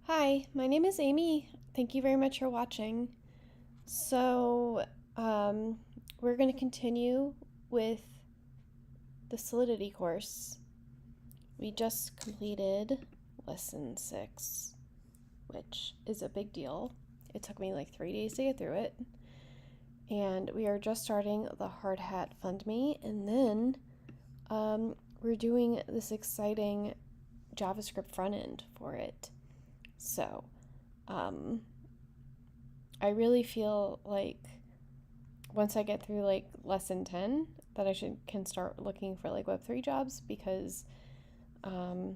Hi, my name is Amy. Thank you very much for watching. So, we're going to continue with the Solidity course. We just completed lesson 6, which is a big deal. It took me like 3 days to get through it. And we are just starting the Hard Hat Fund Me, and then we're doing this exciting JavaScript front end for it. So, I really feel like once I get through like lesson 10 that can start looking for like Web3 jobs, because the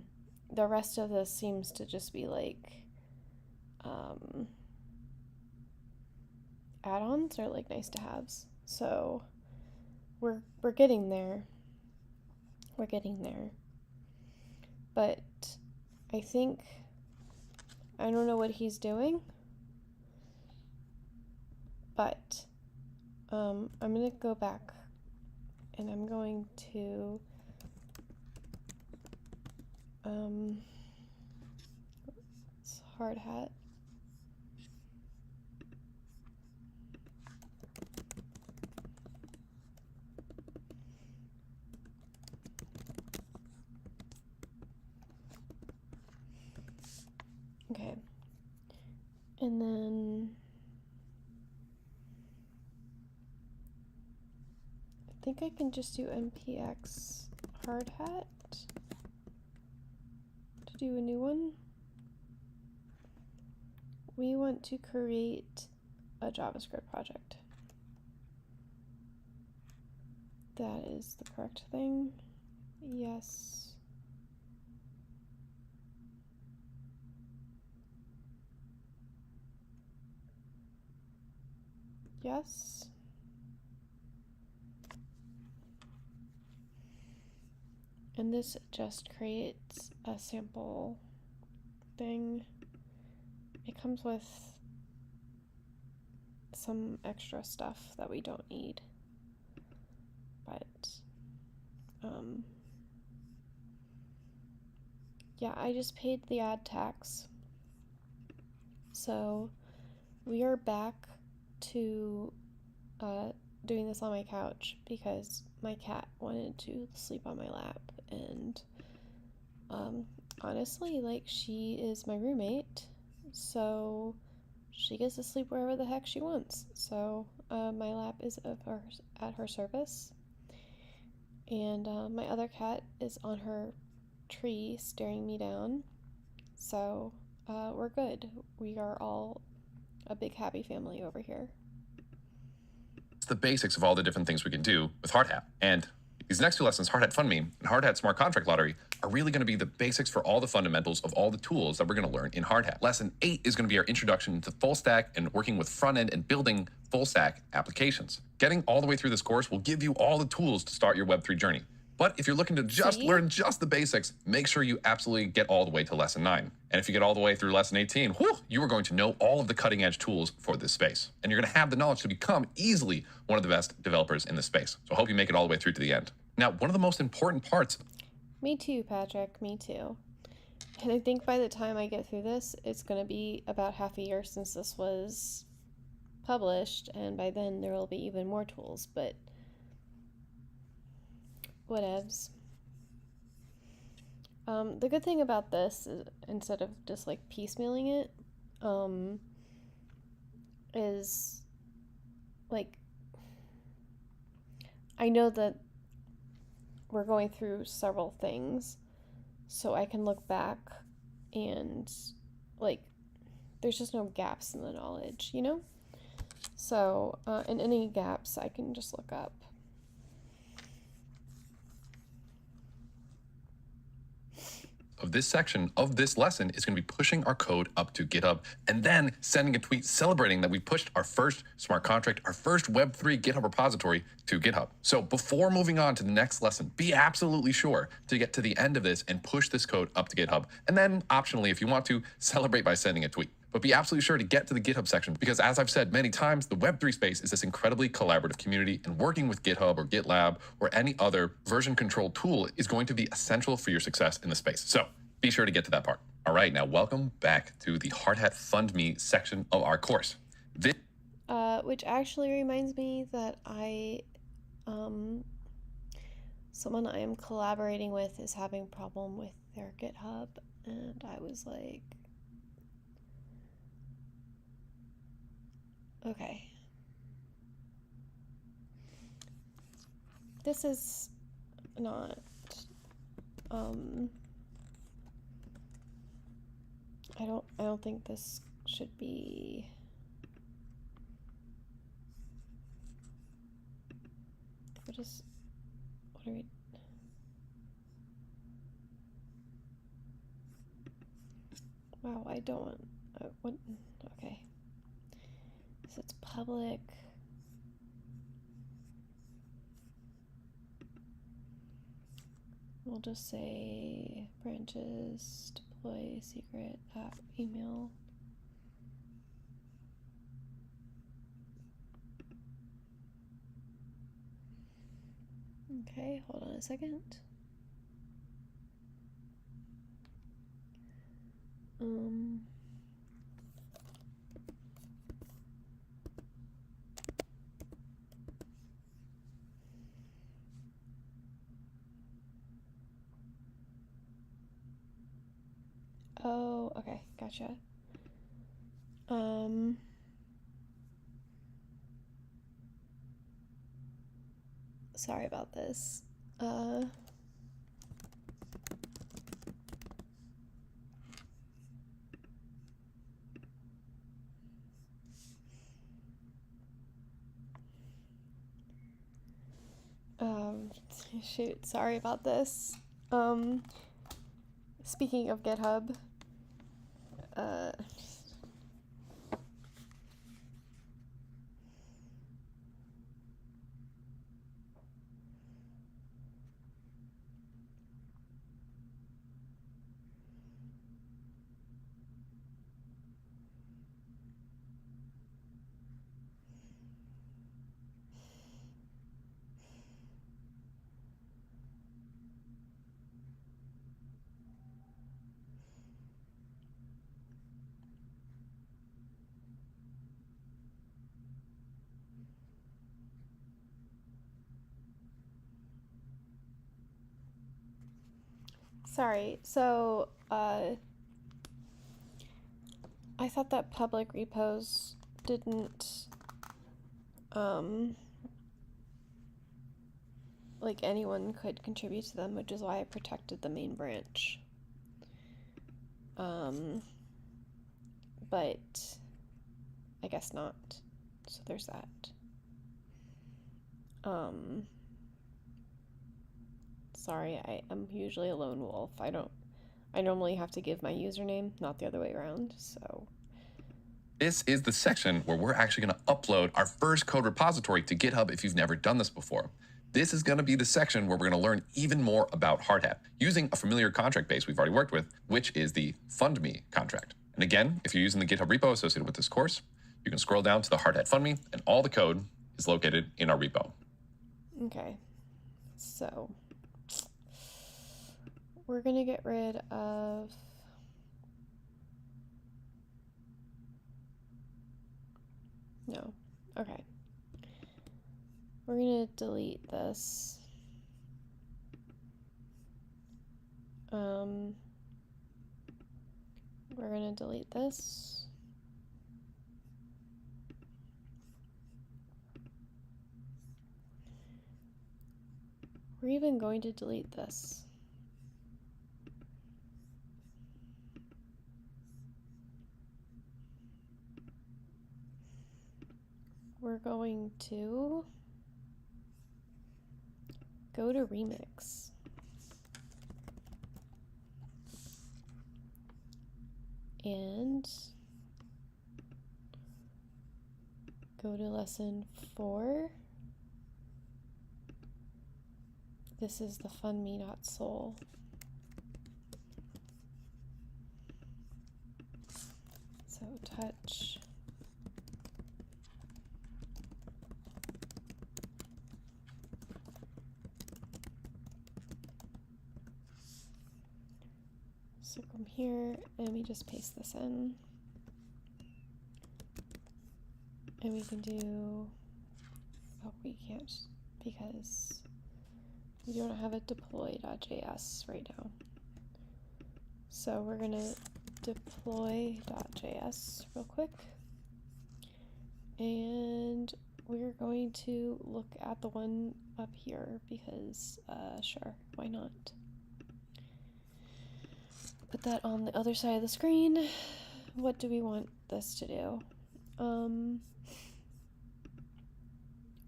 rest of this seems to just be like add-ons or like nice to haves. So we're getting there. We're getting there. But I don't know what he's doing, but I'm going to go back and I'm going to it's Hard Hat. Okay. And then I think I can just do npx hard hat to do a new one. We want to create a JavaScript project. That is the correct thing. Yes. Yes. And this just creates a sample thing. It comes with some extra stuff that we don't need. But yeah, I just paid the ad tax. So we are back to doing this on my couch because my cat wanted to sleep on my lap, and honestly, like, she is my roommate, so she gets to sleep wherever the heck she wants. So my lap is at her service, and my other cat is on her tree staring me down. So we're good. We are all a big happy family over here. It's the basics of all the different things we can do with Hard Hat. And these next two lessons, Hard Hat Fund Me and Hard Hat Smart Contract Lottery, are really going to be the basics for all the fundamentals of all the tools that we're going to learn in Hard Hat. Lesson 8 is going to be our introduction to full stack and working with front end and building full stack applications. Getting all the way through this course will give you all the tools to start your Web3 journey. But if you're looking to just learn just the basics, make sure you absolutely get all the way to lesson 9. And if you get all the way through lesson 18, you are going to know all of the cutting edge tools for this space. And you're going to have the knowledge to become easily one of the best developers in this space. So I hope you make it all the way through to the end. Now, one of the most important parts. Me too, Patrick, me too. And I think by the time I get through this, it's going to be about half a year since this was published, and by then there will be even more tools, but whatevs. The good thing about this is, instead of just like piecemealing it, is like, I know that we're going through several things, so I can look back and like there's just no gaps in the knowledge, you know? So in any gaps I can just look up. Of this section of this lesson is going to be pushing our code up to GitHub and then sending a tweet celebrating that we pushed our first smart contract, our first Web3 GitHub repository to GitHub. So before moving on to the next lesson, be absolutely sure to get to the end of this and push this code up to GitHub. And then optionally, if you want to, celebrate by sending a tweet. But be absolutely sure to get to the GitHub section, because as I've said many times, the Web3 space is this incredibly collaborative community, and working with GitHub or GitLab or any other version control tool is going to be essential for your success in the space. So be sure to get to that part. All right, now welcome back to the Hard Hat Fund Me section of our course. Which actually reminds me that someone I am collaborating with is having a problem with their GitHub, and I was like, okay. This is not, I don't think this should be. What are we? Wow, I don't want, what, okay. So it's public. We'll just say branches, deploy secret app email. Okay, hold on a second. Oh, okay, gotcha. Sorry about this. Shoot, sorry about this. Speaking of GitHub, sorry. So, I thought that public repos didn't, like anyone could contribute to them, which is why I protected the main branch. But I guess not. So there's that. Sorry, I am usually a lone wolf. I normally have to give my username, not the other way around, so. This is the section where we're actually going to upload our first code repository to GitHub if you've never done this before. This is going to be the section where we're going to learn even more about Hard Hat using a familiar contract base we've already worked with, which is the Fund Me contract. And again, if you're using the GitHub repo associated with this course, you can scroll down to the Hard Hat Fund Me, and all the code is located in our repo. Okay, so we're going to get rid of no. Okay. We're going to delete this. We're going to delete this. We're even going to delete this. We're going to go to Remix. And go to lesson 4. This is the fundme.soul. So touch. So from here, and we just paste this in. And we can do, oh, we can't because we don't have a deploy.js right now. So we're gonna deploy.js real quick. And we're going to look at the one up here because, sure, why not? Put that on the other side of the screen. What do we want this to do?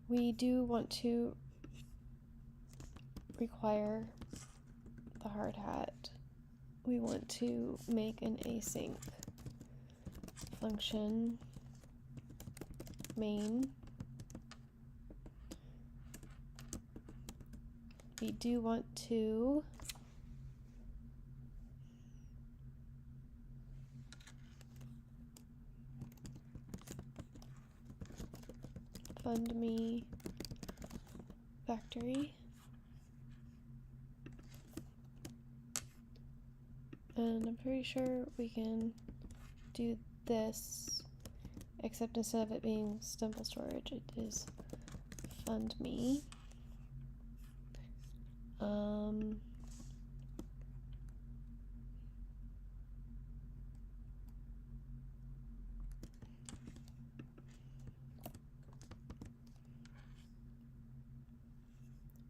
We do want to require the hard hat. We want to make an async function main. We do want to fund me factory. And I'm pretty sure we can do this, except instead of it being simple storage, it is fund me.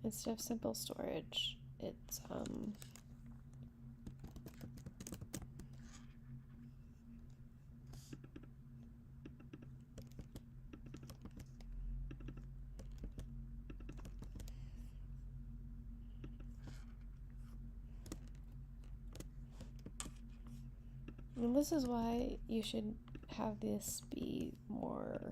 Instead of simple storage, it's and this is why you should have this be more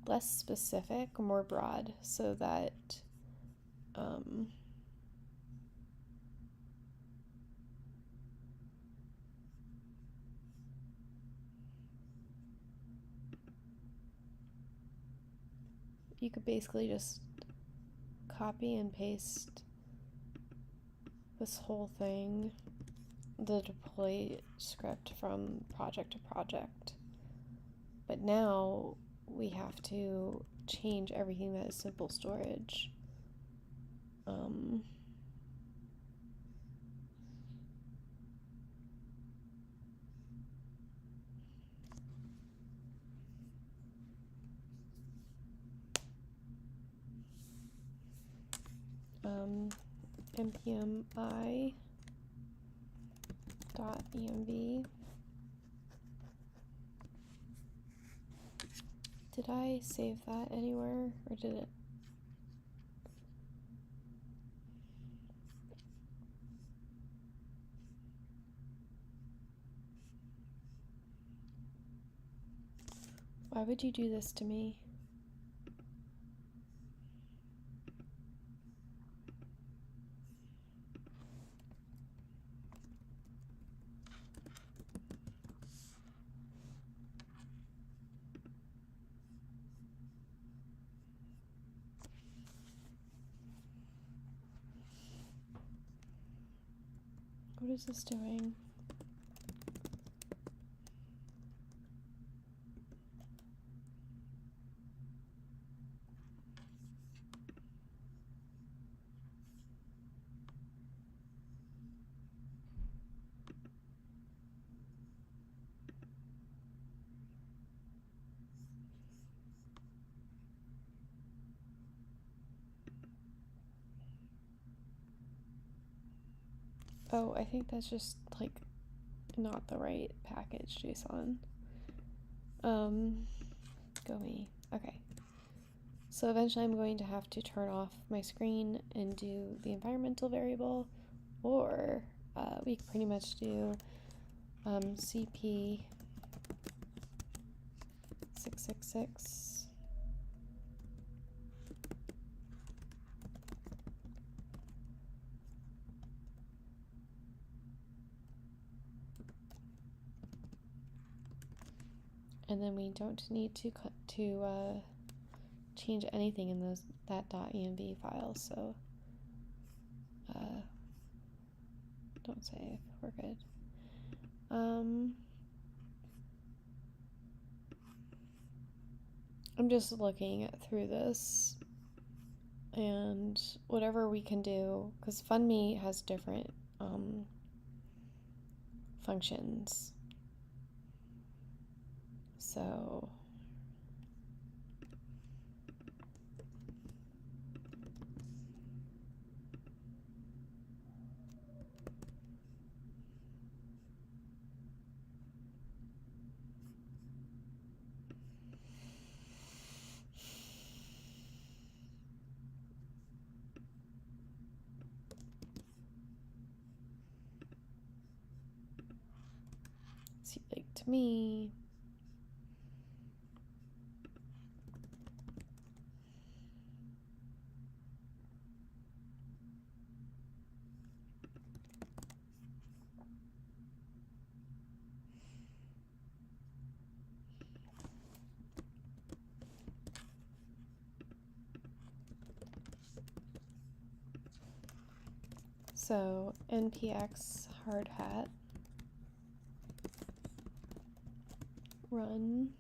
less specific, more broad, so that you could basically just copy and paste this whole thing, the deploy script, from project to project. But now we have to change everything that is simple storage. npm i.env. Did I save that anywhere, or did it? Why would you do this to me? What is this doing? Oh, I think that's just like not the right package JSON. Go me. Okay. So eventually I'm going to have to turn off my screen and do the environmental variable, or we can pretty much do CP 666 and then we don't need to cut to change anything in that .env file, so don't save. We're good. I'm just looking through this and whatever we can do, because FundMe has different functions. So see, like, to me, so npx hard hat run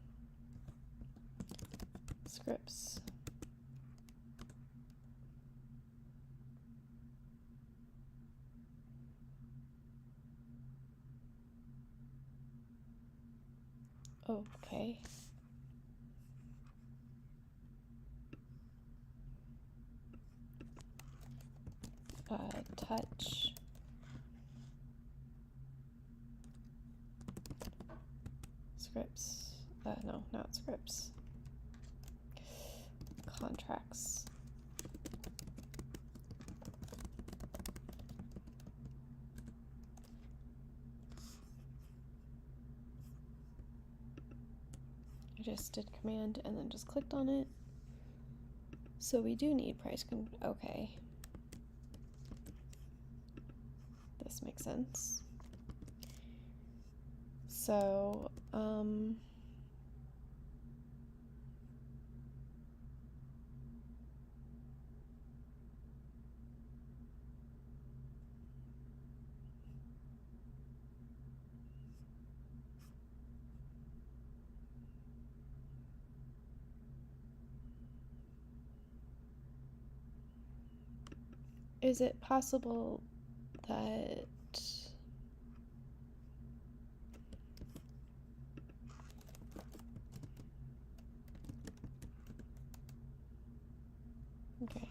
scripts. Oh, okay. Touch scripts. No, not scripts. Contracts. I just did command and then just clicked on it. So we do need price okay. This makes sense. So, is it possible that okay.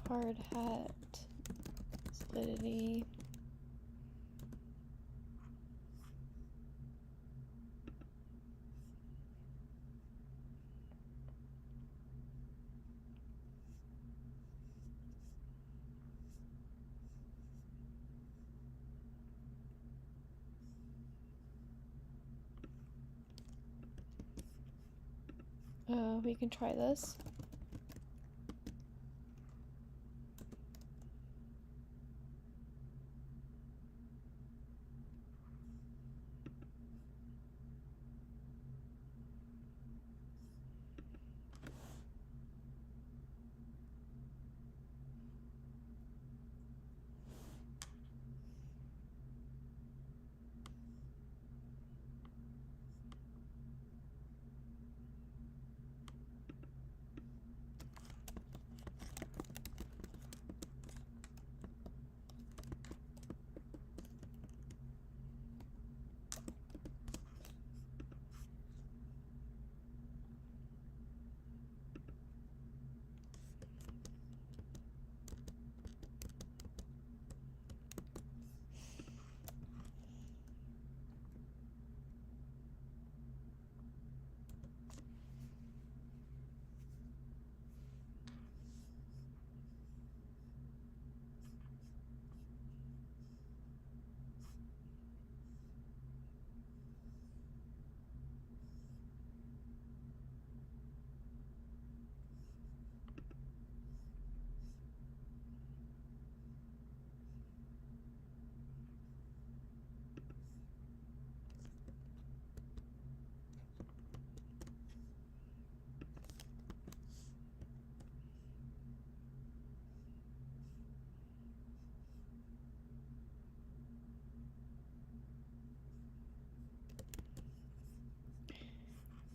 Hard hat solidity. We can try this.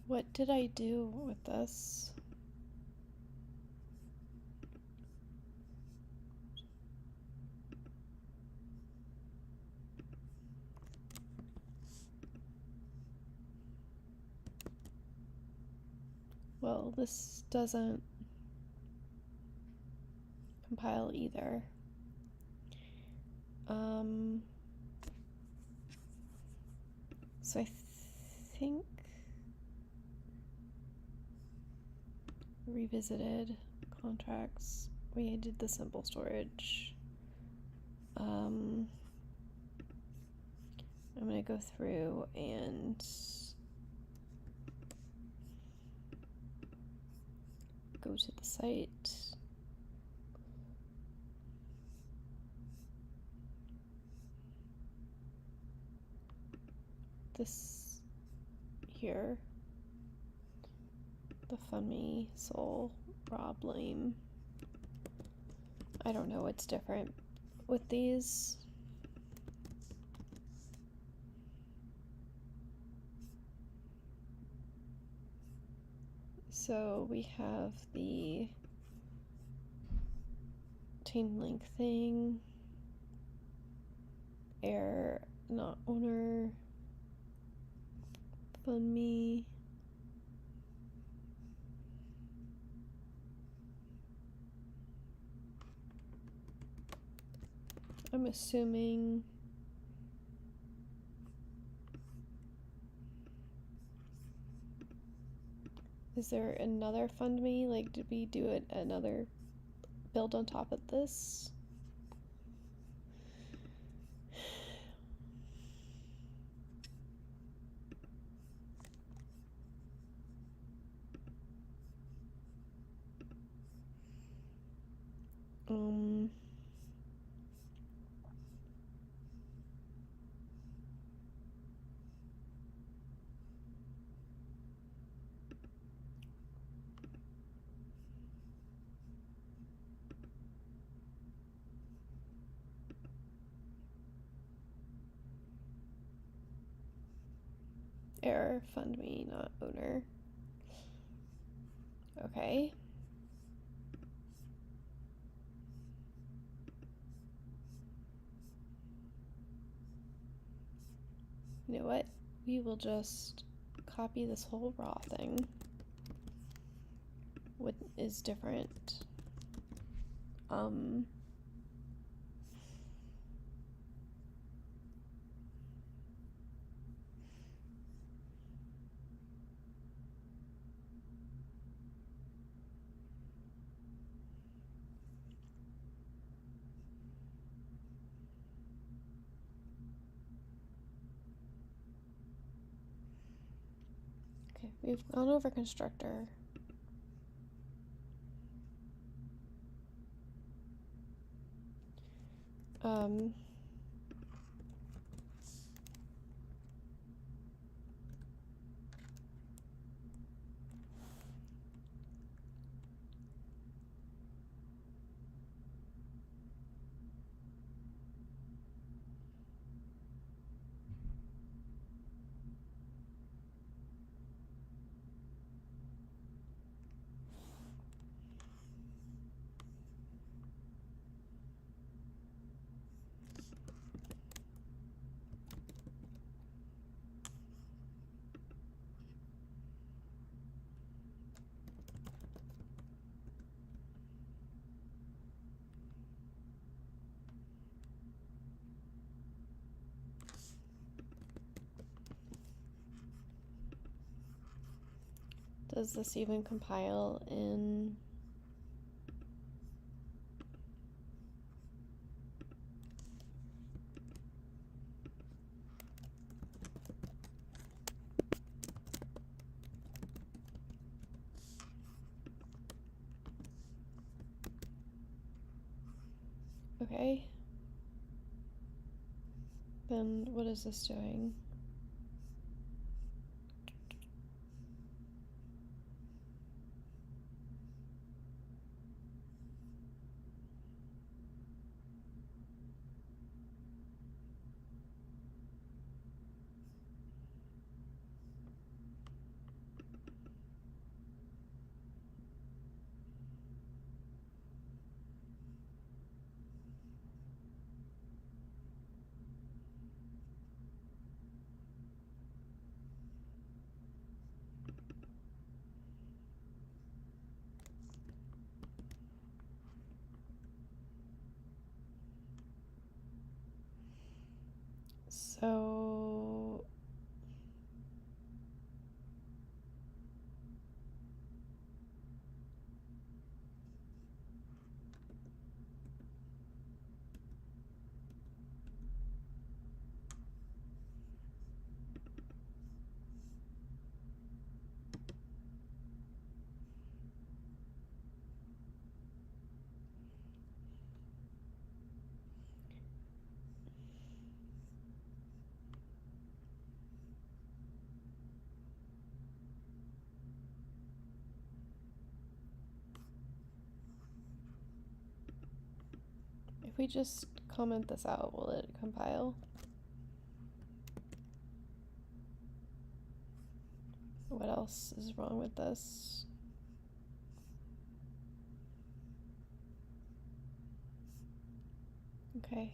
What did I do with this? Well, this doesn't compile either. So I think revisited contracts. We did the simple storage. I'm gonna go through and go to the site. This here, the funny soul problem. I don't know what's different with these. So we have the chain link thing, error, not owner, fund me. I'm assuming is there another fund me? Like, did we do it another build on top of this? Error, fund me, not owner. Okay. You know what? We will just copy this whole raw thing. What is different? Okay, we've gone over constructor. Does this even compile in? Okay. Then what is this doing? we just comment this out, will it compile? What else is wrong with this? Okay.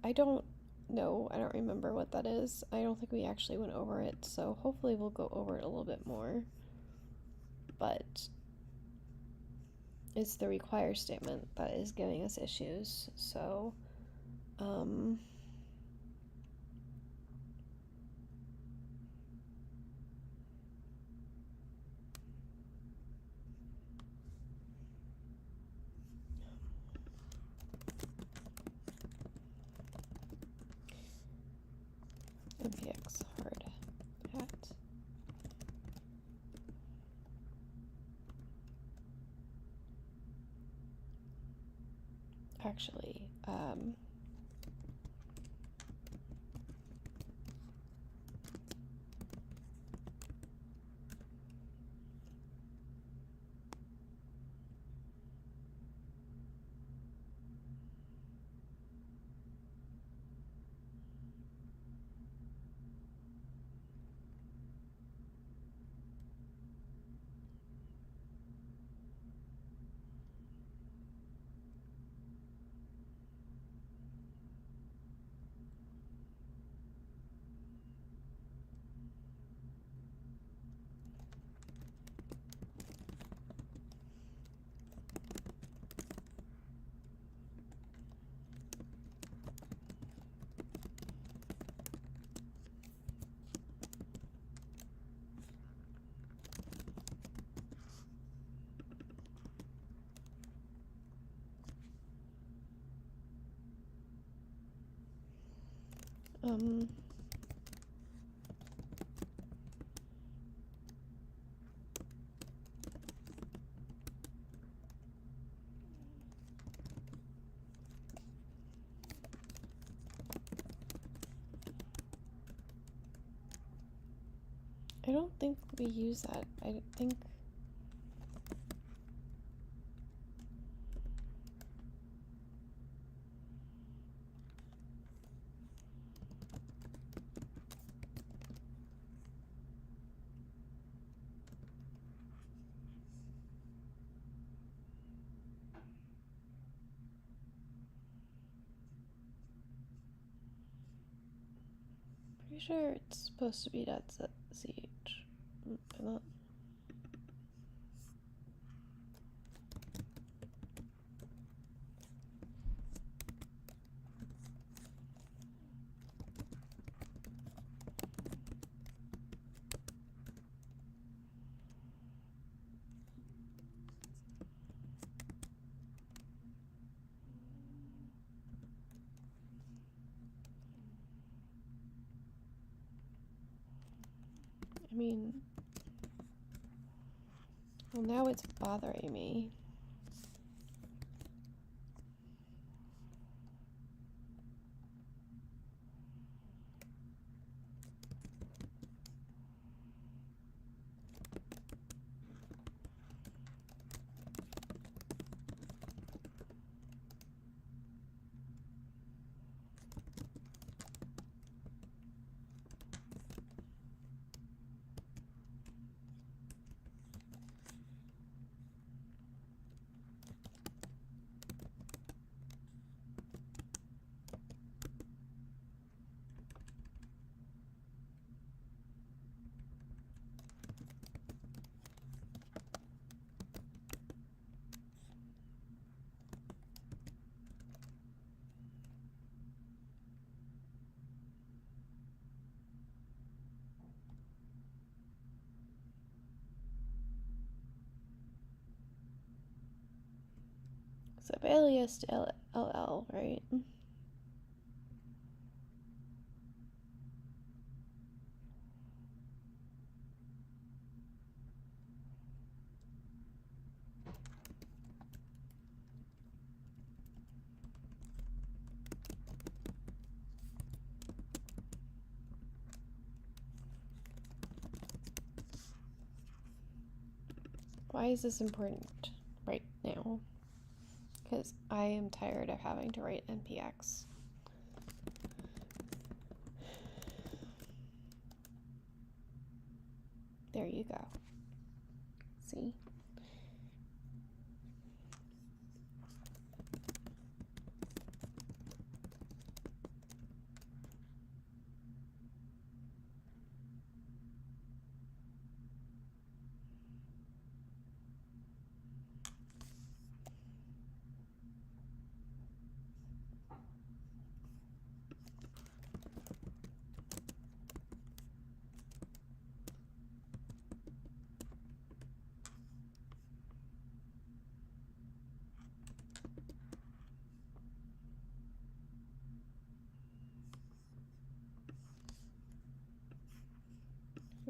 I don't know. I don't remember what that is. I don't think we actually went over it, so hopefully we'll go over it a little bit more. But it's the require statement that is giving us issues, so mpx hard hat. Actually, I don't think we use that. I think pretty sure it's supposed to be .ch. I'm not. I mean, well, now it's bothering me. So alias to LL, right? Why is this important right now? because I am tired of having to write NPX. There you go. See?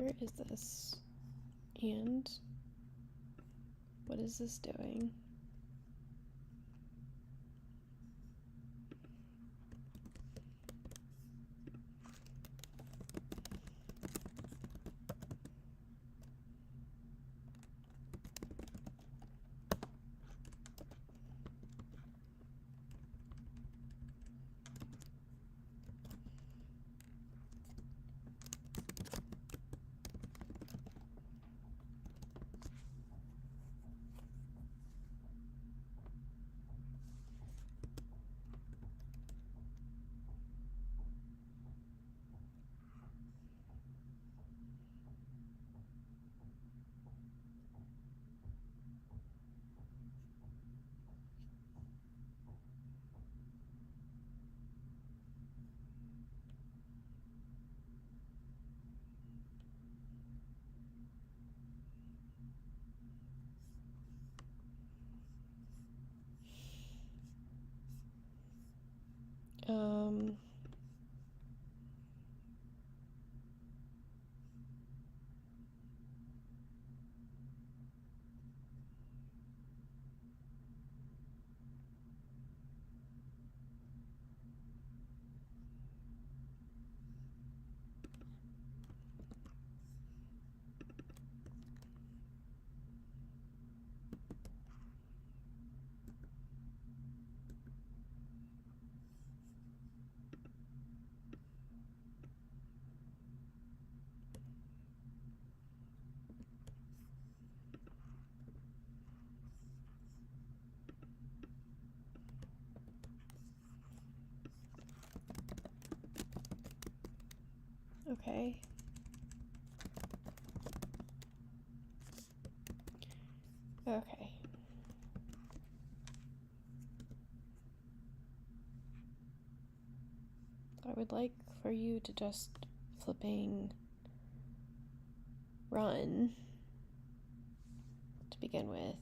Where is this? And what is this doing? Um, okay. Okay. I would like for you to just flipping run to begin with.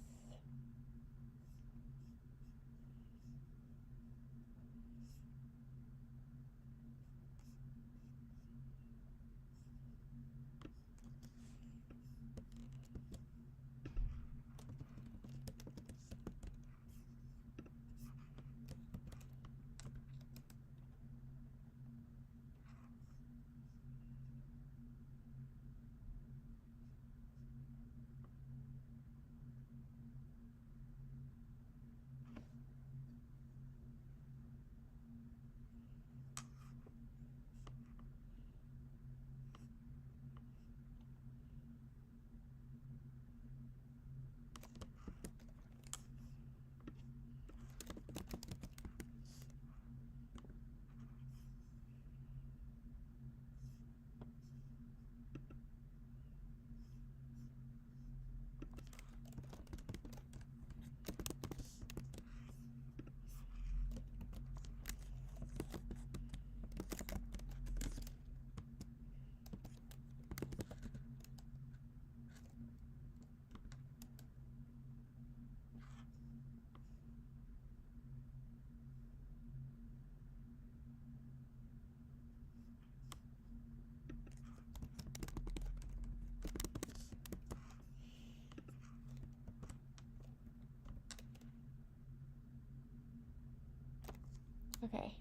Okay.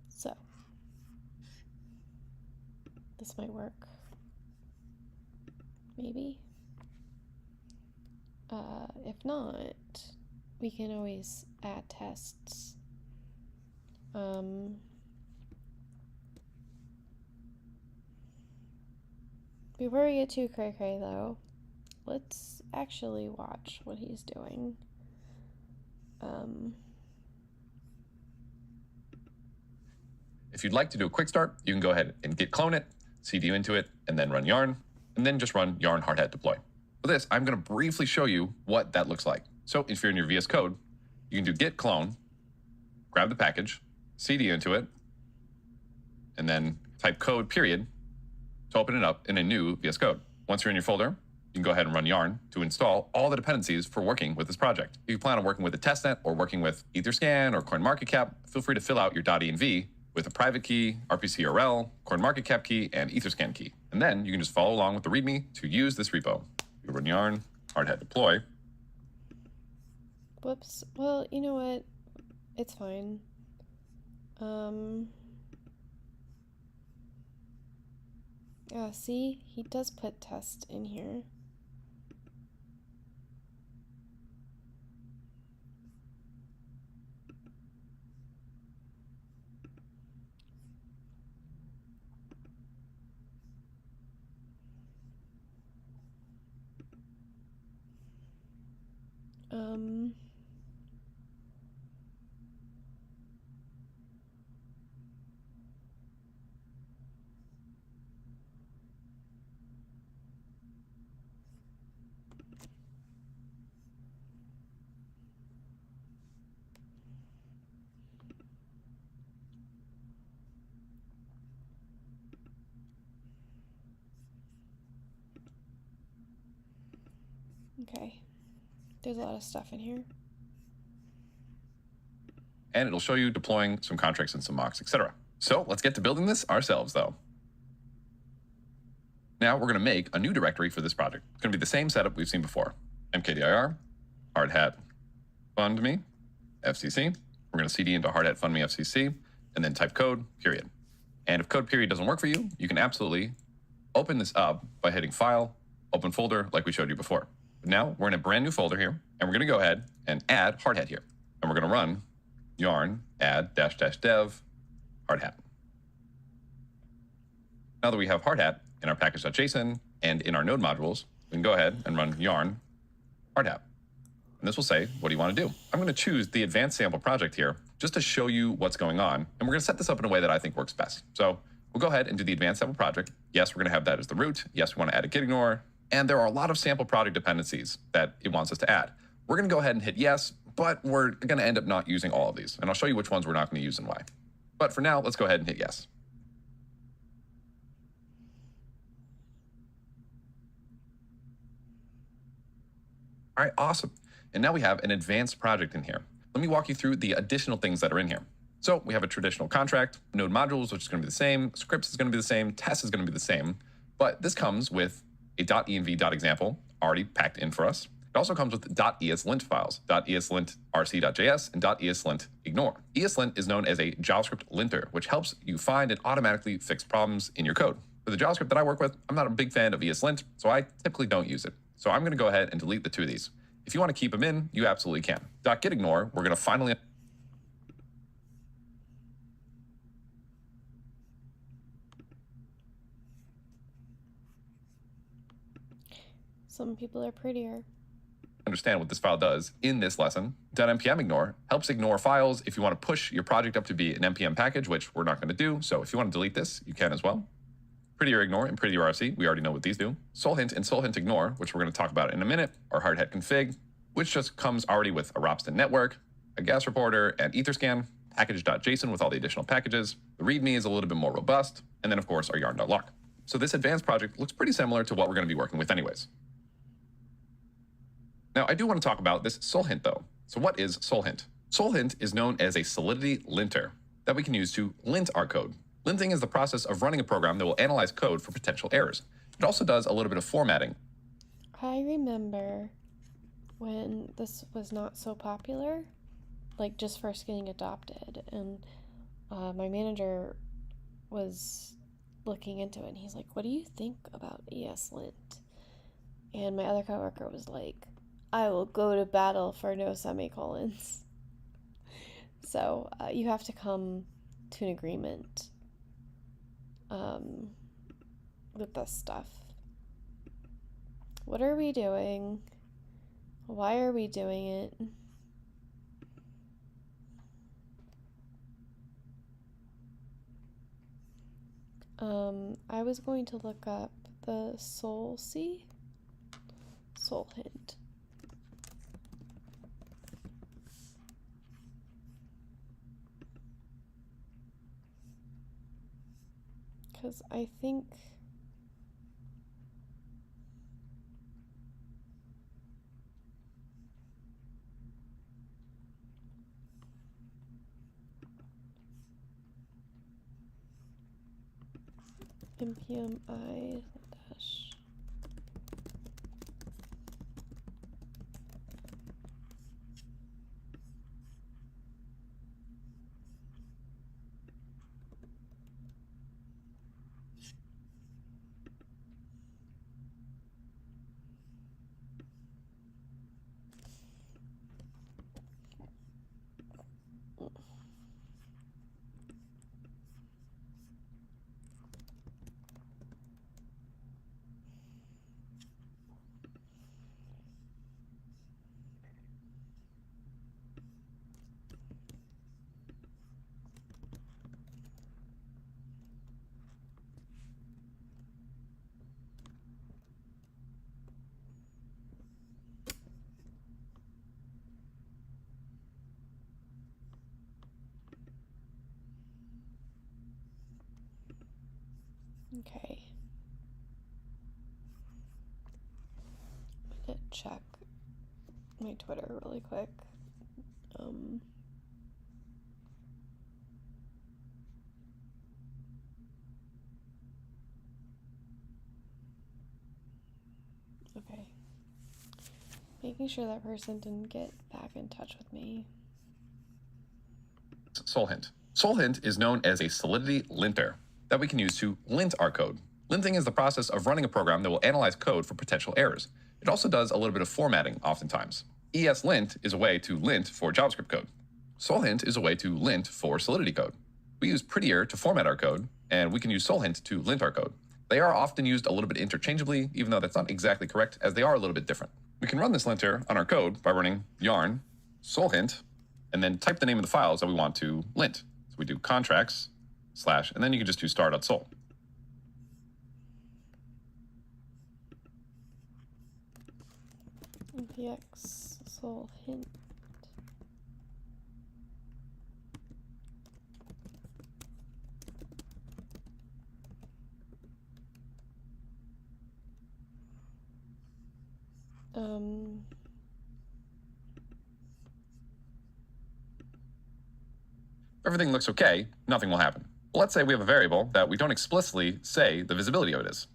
So, this might work. Maybe. If not, we can always add tests. Before we get too cray-cray though, let's actually watch what he's doing. If you'd like to do a quick start, you can go ahead and git clone it, cd into it, and then run yarn, and then just run yarn hardhat deploy. For this, I'm going to briefly show you what that looks like. So if you're in your VS Code, you can do git clone, grab the package, cd into it, and then type code period to open it up in a new VS Code. Once you're in your folder, you can go ahead and run yarn to install all the dependencies for working with this project. If you plan on working with a testnet or working with Etherscan or CoinMarketCap, feel free to fill out your .env with a private key, RPC-URL, CoinMarketCap key, and Etherscan key. And then you can just follow along with the README to use this repo. You run yarn, hardhat deploy. Whoops. Well, you know what? It's fine. Yeah, see? He does put test in here. Okay. There's a lot of stuff in here. And it'll show you deploying some contracts and some mocks, etc. So let's get to building this ourselves, though. Now we're going to make a new directory for this project. It's going to be the same setup we've seen before. mkdir, hardhat, fundme, fcc. We're going to cd into hardhat fundme fcc, and then type code, period. And if code period doesn't work for you, you can absolutely open this up by hitting File, Open Folder, like we showed you before. But now we're in a brand new folder here, and we're going to go ahead and add hardhat here. And we're going to run yarn add --dev hardhat. Now that we have hardhat in our package.json and in our node modules, we can go ahead and run yarn hardhat. And this will say, what do you want to do? I'm going to choose the advanced sample project here just to show you what's going on. And we're going to set this up in a way that I think works best. So we'll go ahead and do the advanced sample project. Yes, we're going to have that as the root. Yes, we want to add a git ignore. And there are a lot of sample project dependencies that it wants us to add. We're going to go ahead and hit yes, but we're going to end up not using all of these. And I'll show you which ones we're not going to use and why. But for now, let's go ahead and hit yes. All right, awesome. And now we have an advanced project in here. Let me walk you through the additional things that are in here. So we have a traditional contract, node modules, which is going to be the same, scripts is going to be the same, test is going to be the same, but this comes with a .env.example already packed in for us. It also comes with .eslint files, .eslint rc.js, and .eslint ignore. ESLint is known as a JavaScript linter, which helps you find and automatically fix problems in your code. For the JavaScript that I work with, I'm not a big fan of ESLint, so I typically don't use it. So I'm going to go ahead and delete the two of these. If you want to keep them in, you absolutely can. .gitignore, we're going to finally... Some people are prettier. Understand what this file does in this lesson. .npm ignore helps ignore files if you want to push your project up to be an npm package, which we're not going to do. So if you want to delete this, you can as well. Prettier ignore and prettier rc, we already know what these do. Solhint and solhint ignore, which we're going to talk about in a minute, are hardhat config, which just comes already with a Ropsten network, a gas reporter, and Etherscan, package.json with all the additional packages. The README is a little bit more robust, and then of course our yarn.lock. So this advanced project looks pretty similar to what we're going to be working with anyways. Now I do want to talk about this solhint though. So what is solhint? Solhint is known as a solidity linter that we can use to lint our code. Linting is the process of running a program that will analyze code for potential errors. It also does a little bit of formatting. I remember when this was not so popular, like just first getting adopted, and my manager was looking into it, and he's like, what do you think about ESLint? And my other coworker was like, I will go to battle for no semicolons. So you have to come to an agreement with this stuff. What are we doing? Why are we doing it? I was going to look up the soul hint. Because I think npmi dash okay. I'm gonna check my Twitter really quick. Okay. Making sure that person didn't get back in touch with me. Soul hint. Soul hint is known as a solidity linter that we can use to lint our code. Linting is the process of running a program that will analyze code for potential errors. It also does a little bit of formatting oftentimes. ESLint is a way to lint for JavaScript code. Soul hint is a way to lint for solidity code. We use prettier to format our code, and we can use soul hint to lint our code. They are often used a little bit interchangeably, even though that's not exactly correct, as they are a little bit different. We can run this linter on our code by running yarn soul hint, and then type the name of the files that we want to lint. So we do contracts / and then you can just do star.sol. npx soul hint. If everything looks okay, nothing will happen. But let's say we have a variable that we don't explicitly say the visibility of it is.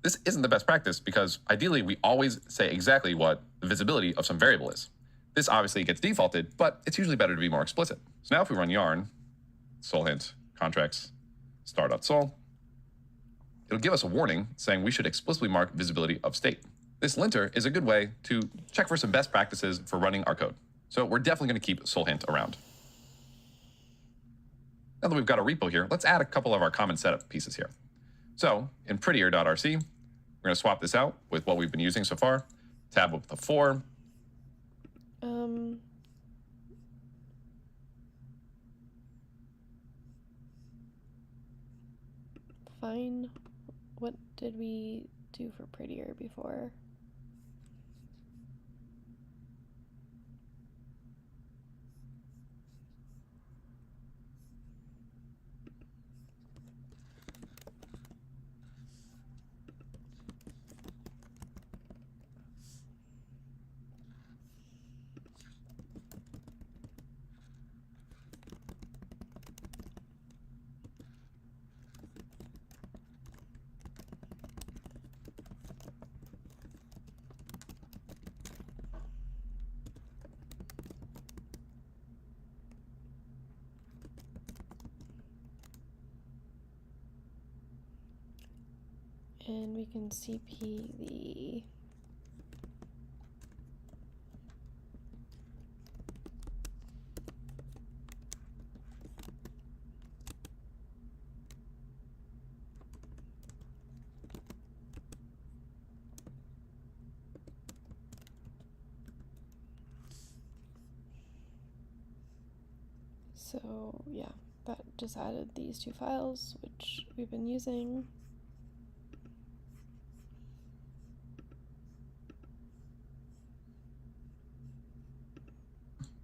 This isn't the best practice because ideally we always say exactly what the visibility of some variable is. This obviously gets defaulted, but it's usually better to be more explicit. So now if we run yarn soul hint contracts star.sol, it'll give us a warning saying we should explicitly mark visibility of state. This linter is a good way to check for some best practices for running our code. So we're definitely going to keep soul hint around. Now that we've got a repo here, let's add a couple of our common setup pieces here. So in prettier.rc, we're going to swap this out with what we've been using so far. Tab with the 4. Fine. What did we do for prettier before? And we can CP the So yeah, that just added these two files, which we've been using.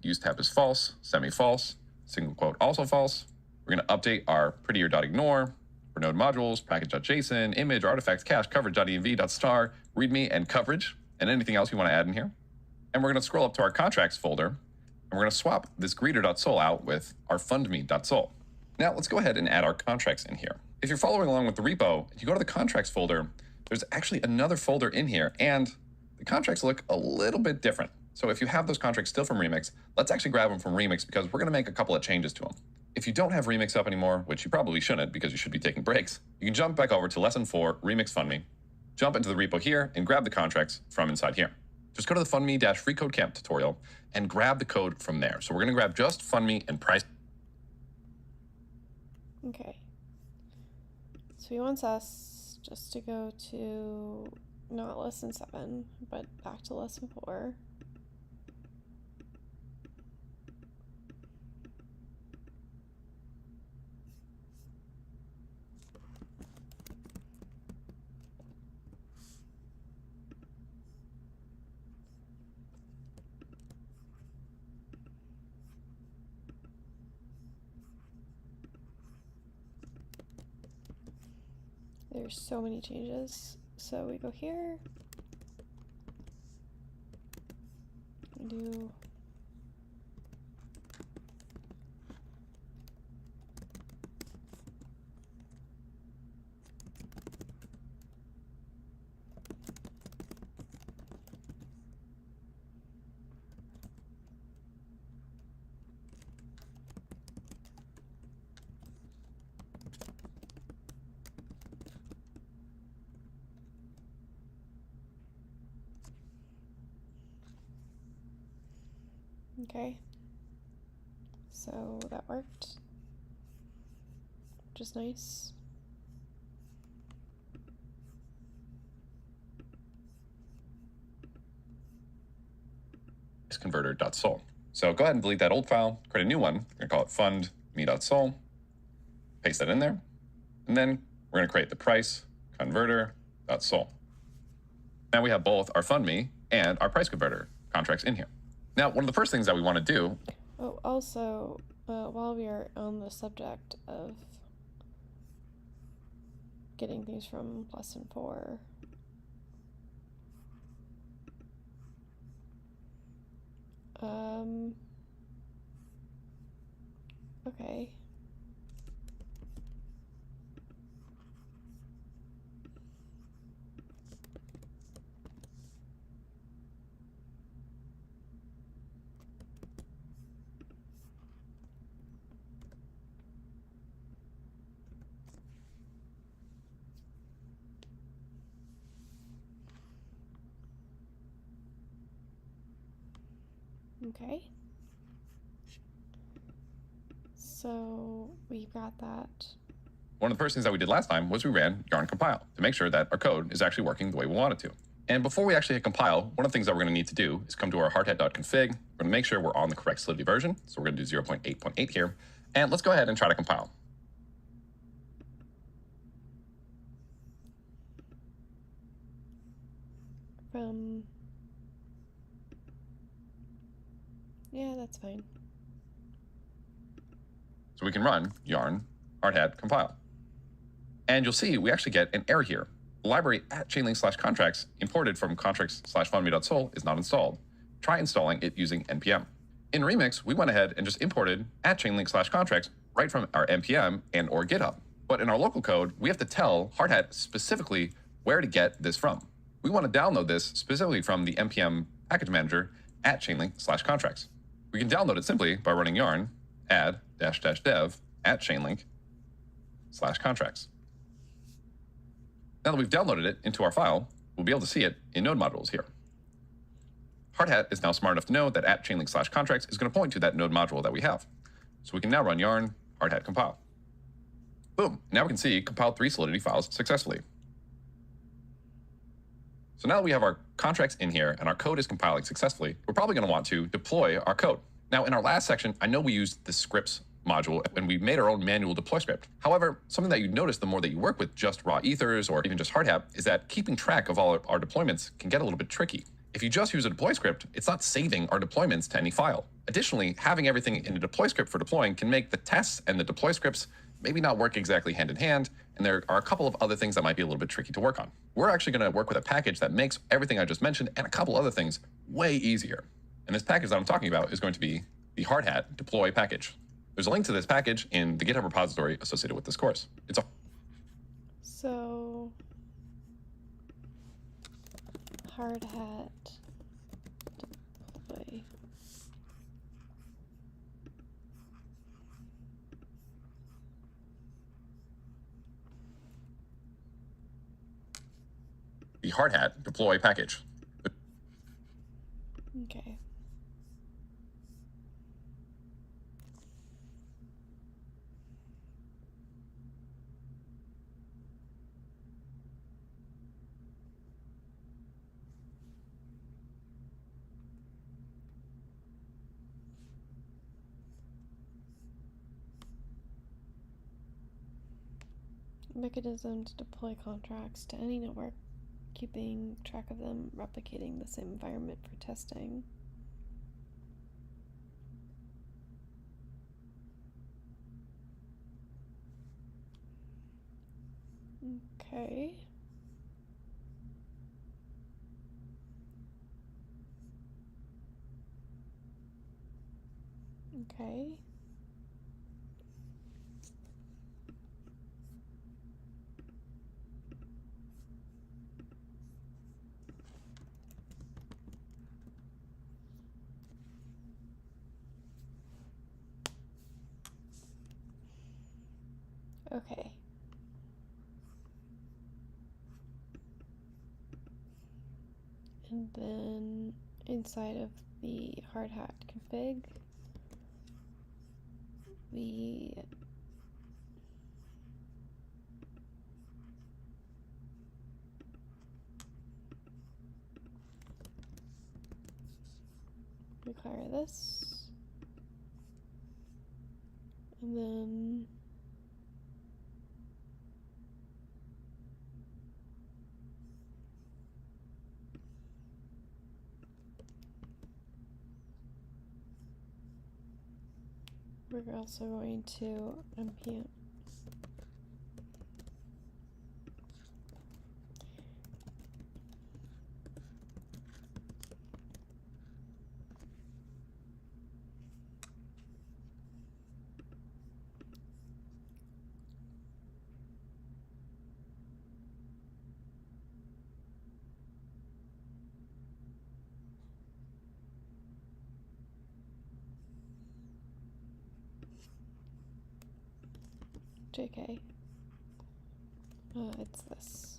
Use tab is false, semi-false, single quote also false. We're going to update our prettier.ignore for node modules, package.json, image, artifact, cache, coverage.env.star, readme, and coverage, and anything else you want to add in here. And we're going to scroll up to our contracts folder, and we're going to swap this greeter.sol out with our fundme.sol. Now let's go ahead and add our contracts in here. If you're following along with the repo, if you go to the contracts folder, there's actually another folder in here, and the contracts look a little bit different. So if you have those contracts still from Remix, let's actually grab them from Remix because we're going to make a couple of changes to them. If you don't have Remix up anymore, which you probably shouldn't because you should be taking breaks, you can jump back over to Lesson 4, Remix FundMe, jump into the repo here, and grab the contracts from inside here. Just go to the fundme-freecodecamp tutorial and grab the code from there. So we're going to grab just fundme and price. Okay. So he wants us just to go to not lesson 7, but back to lesson 4. There's so many changes. So we go here. We do okay. So that worked, which is nice. Converter.sol. So go ahead and delete that old file, create a new one. We're going to call it fundme.sol. Paste that in there. And then we're going to create the price converter.sol. Now we have both our fundme and our price converter contracts in here. Now, one of the first things that we want to do. Oh, also, while we are on the subject of getting things from lesson 4, okay. Okay. So we've got that. One of the first things that we did last time was we ran yarn compile to make sure that our code is actually working the way we want it to. And before we actually hit compile, one of the things that we're going to need to do is come to our hardhat.config. We're going to make sure we're on the correct Solidity version. So we're going to do 0.8.8 here. And let's go ahead and try to compile. Yeah, that's fine. So we can run yarn hardhat compile. And you'll see we actually get an error here. The library at chainlink/contracts imported from contracts/fundme.sol is not installed. Try installing it using npm. In Remix, we went ahead and just imported at chainlink/contracts right from our npm and or GitHub. But in our local code, we have to tell hardhat specifically where to get this from. We want to download this specifically from the npm package manager at chainlink/contracts. We can download it simply by running yarn add --dev at chainlink/contracts. Now that we've downloaded it into our file, we'll be able to see it in node modules here. Hardhat is now smart enough to know that at chainlink/contracts is going to point to that node module that we have. So we can now run yarn hardhat compile. Boom, now we can see compiled 3 Solidity files successfully. So now that we have our contracts in here and our code is compiling successfully, we're probably going to want to deploy our code. Now in our last section, I know we used the scripts module, and we made our own manual deploy script. However, something that you notice the more that you work with just raw ethers or even just hardhat is that keeping track of all our deployments can get a little bit tricky. If you just use a deploy script, it's not saving our deployments to any file. Additionally, having everything in a deploy script for deploying can make the tests and the deploy scripts maybe not work exactly hand in hand, and there are a couple of other things that might be a little bit tricky to work on. We're actually going to work with a package that makes everything I just mentioned and a couple other things way easier. And this package that I'm talking about is going to be the hardhat deploy package. There's a link to this package in the GitHub repository associated with this course. So hardhat deploy. The hardhat deploy package. Okay. Mechanism to deploy contracts to any network, keeping track of them, replicating the same environment for testing. Okay. Okay. Okay. And then inside of the hardhat config, we declare this, and then we're also going to npm JK. It's this.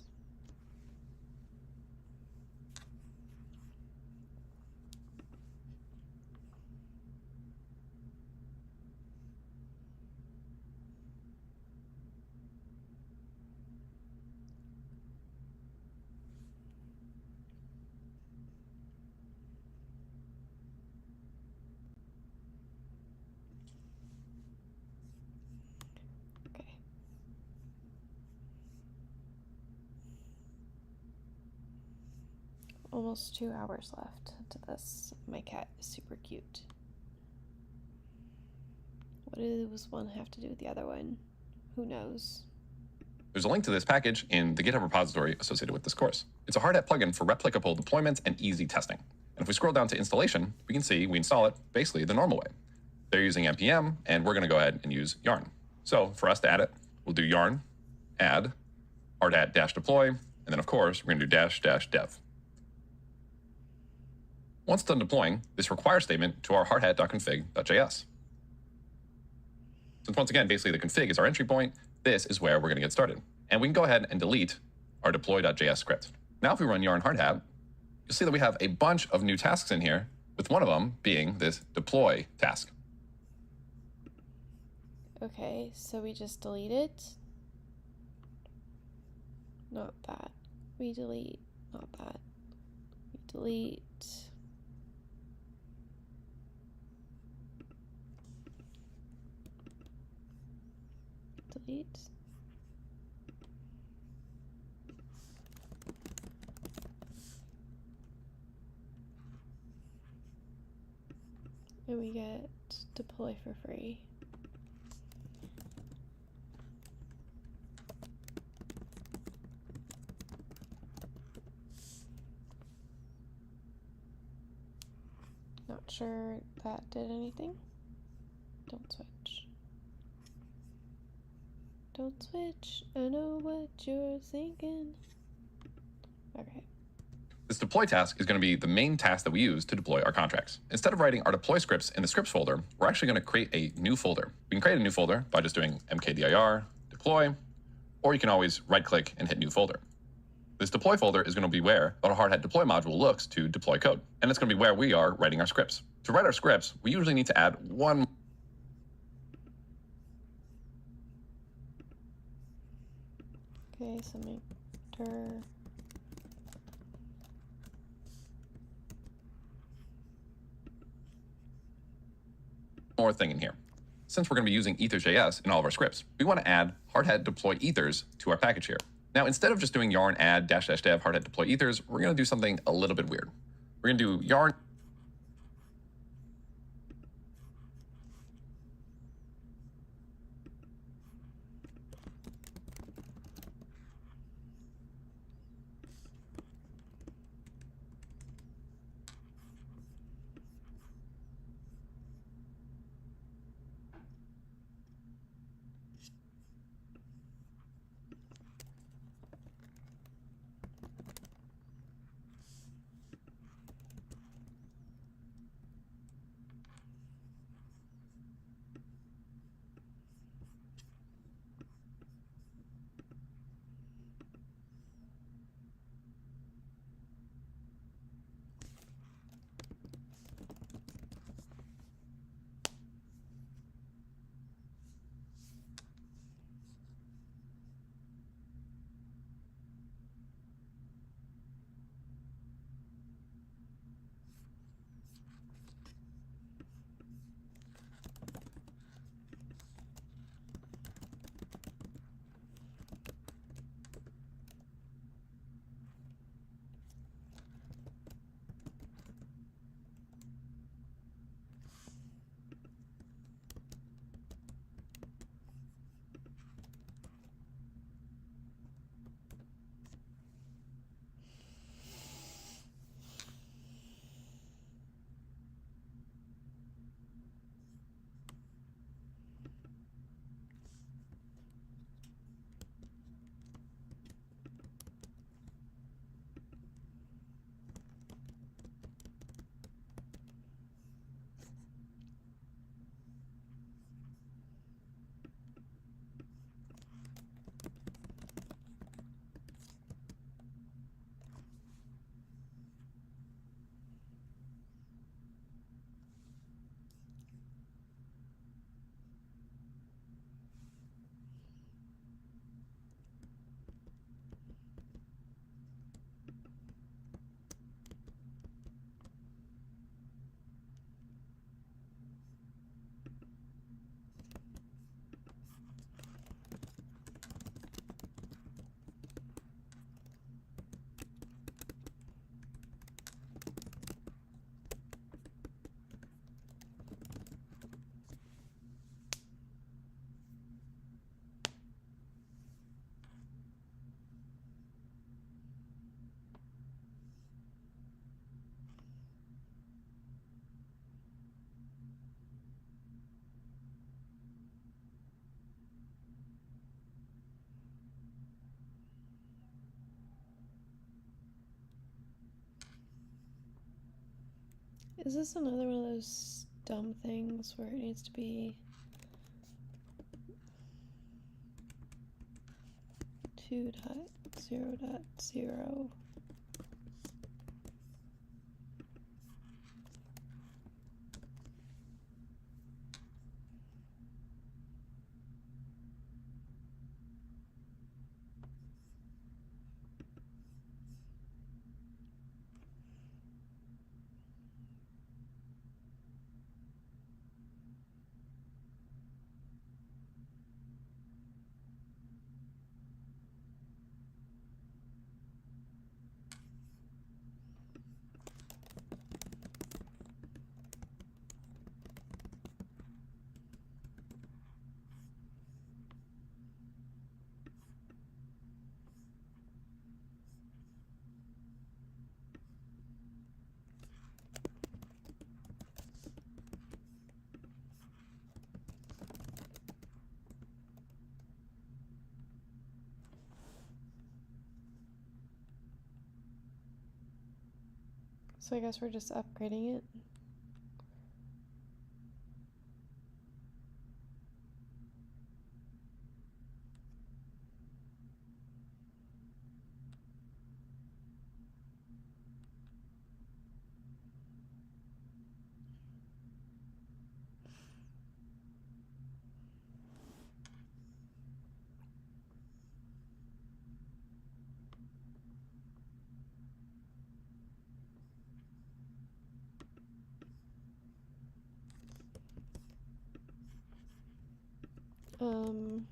Okay. Almost 2 hours left to this. My cat is super cute. What does one have to do with the other one? Who knows? There's a link to this package in the GitHub repository associated with this course. It's a hardhat plugin for replicable deployments and easy testing. And if we scroll down to installation, we can see we install it basically the normal way. They're using npm, and we're going to go ahead and use yarn. So for us to add it, we'll do yarn, add, hardhat-deploy, and then of course, we're going to do --dev. Once done deploying, this require statement to our hardhat.config.js. Since once again, basically the config is our entry point, this is where we're going to get started. And we can go ahead and delete our deploy.js script. Now if we run yarn hardhat, you'll see that we have a bunch of new tasks in here, with one of them being this deploy task. Okay, so we just delete it. Not that. We delete, not that. We delete. delete. And we get deploy for free. Not sure that did anything. Don't switch. Don't switch. I know what you're thinking. Okay. This deploy task is going to be the main task that we use to deploy our contracts. Instead of writing our deploy scripts in the scripts folder, we're actually going to create a new folder. We can create a new folder by just doing mkdir deploy, or you can always right-click and hit new folder. This deploy folder is going to be where our Hardhat deploy module looks to deploy code, and it's going to be where we are writing our scripts. To write our scripts, we usually need to add one Okay, so make dir more thing in here. Since we're going to be using ethers.js in all of our scripts, we want to add hardhat deploy ethers to our package here. Now, instead of just doing yarn add --dev hardhat deploy ethers, we're going to do something a little bit weird. We're going to do yarn Is this another one of those dumb things where it needs to be 2.0.0? So I guess we're just upgrading it. Um,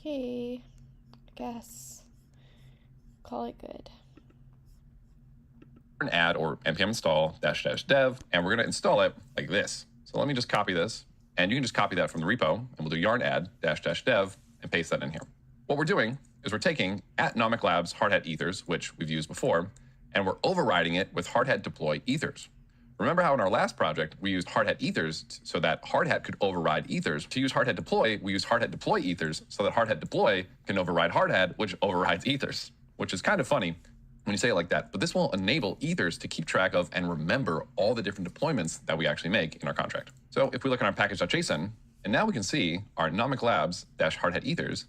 okay, I guess. Call it good. Add or npm install --dev, and we're going to install it like this. So let me just copy this, and you can just copy that from the repo, and we'll do yarn add --dev and paste that in here. What we're doing is we're taking @nomic labs hardhat ethers, which we've used before, and we're overriding it with hardhat deploy ethers. Remember how in our last project we used hardhat ethers so that hardhat could override ethers? To use hardhat deploy, we use hardhat deploy ethers so that hardhat deploy can override hardhat, which overrides ethers, which is kind of funny when you say it like that. But this will enable ethers to keep track of and remember all the different deployments that we actually make in our contract. So if we look at our package.json, and now we can see our nomic labs -hardhat ethers.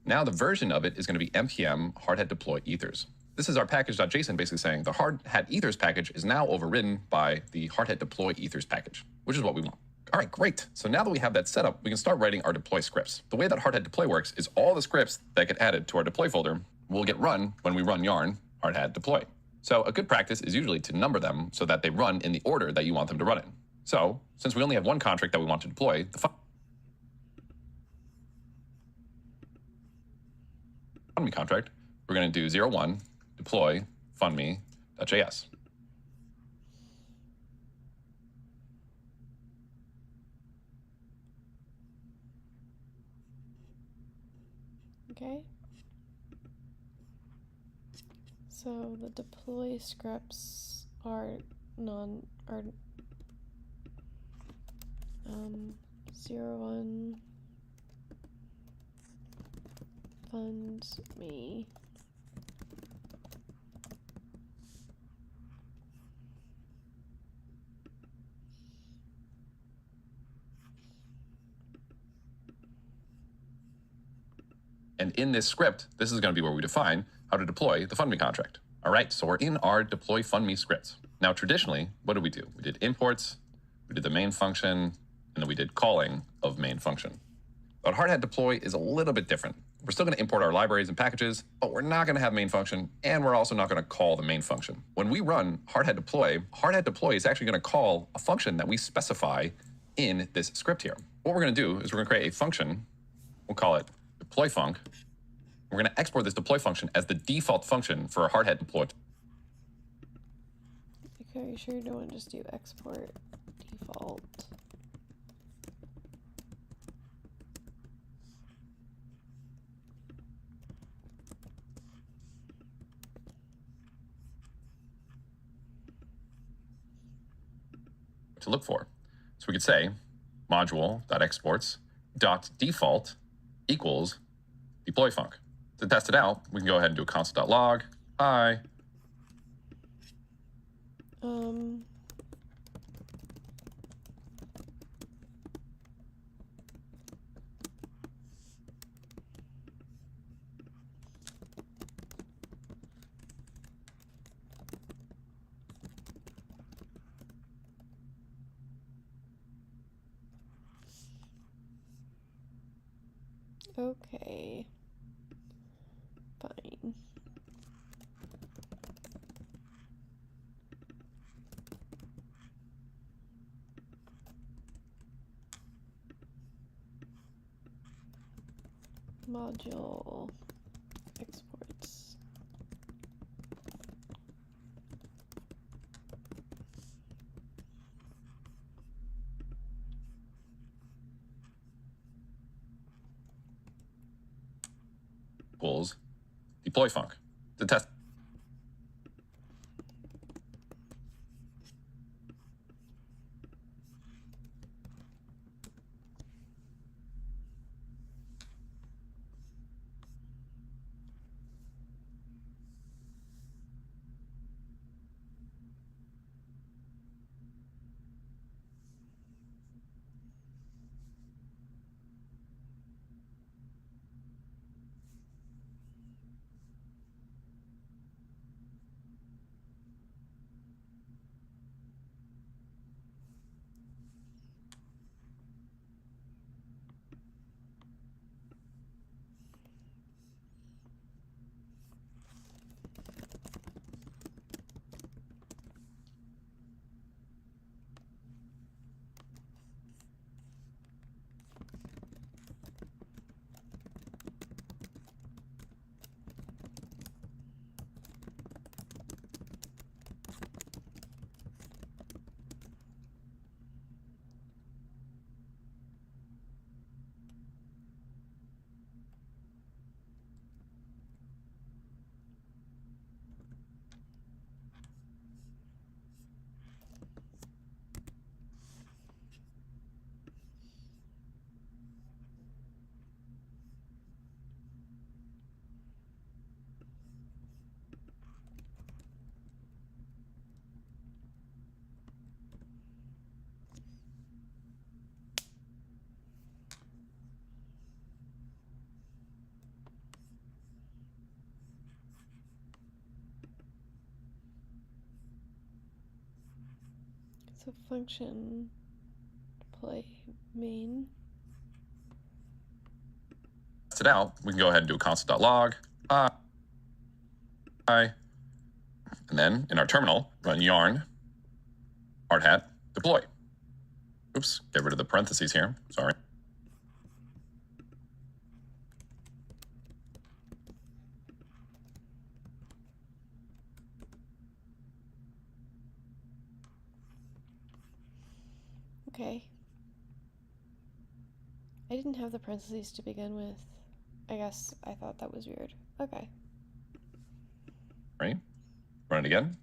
Now the version of it is going to be npm hardhat deploy ethers. This is our package.json basically saying the hardhat ethers package is now overridden by the hardhat deploy ethers package, which is what we want. All right, great. So now that we have that set up, we can start writing our deploy scripts. The way that hardhat deploy works is all the scripts that get added to our deploy folder will get run when we run yarn hardhat deploy. So a good practice is usually to number them so that they run in the order that you want them to run in. So since we only have one contract that we want to deploy, the fundme contract, we're going to do 01 deploy fundme.js. Okay. So the deploy scripts are 01 fund me. And in this script, this is going to be where we define how to deploy the fundme contract. All right, so we're in our deploy fundme scripts. Now, traditionally, what did we do? We did imports, we we did the main function, and then we did calling of main function. But hard hat deploy is a little bit different. We're still going to import our libraries and packages, but we're not going to have main function, and we're also not going to call the main function. When we run hard hat deploy is actually going to call a function that we specify in this script here. What we're going to do is we're going to create a function. We'll call it deploy func. We're going to export this deploy function as the default function for a hard hat deploy. Okay, are you sure you don't want to just do export default? To look for. So we could say module.exports.default equals deploy func. To test it out, we can go ahead and do a console.log hi. Okay. Fine. Module exports. Equals deploy func. To test. So function deploy main. Test it out, we can go ahead and do a console.log hi. And then in our terminal, run yarn hard hat deploy. Oops, get rid of the parentheses here. Sorry. Okay. I didn't have the parentheses to begin with. I guess I thought that was weird. Okay. Right? Run it again.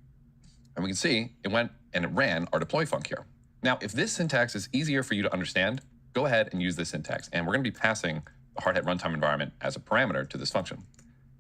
And we can see it went and it ran our deploy func here. Now, if this syntax is easier for you to understand, go ahead and use this syntax. And we're going to be passing the hard hat runtime environment as a parameter to this function.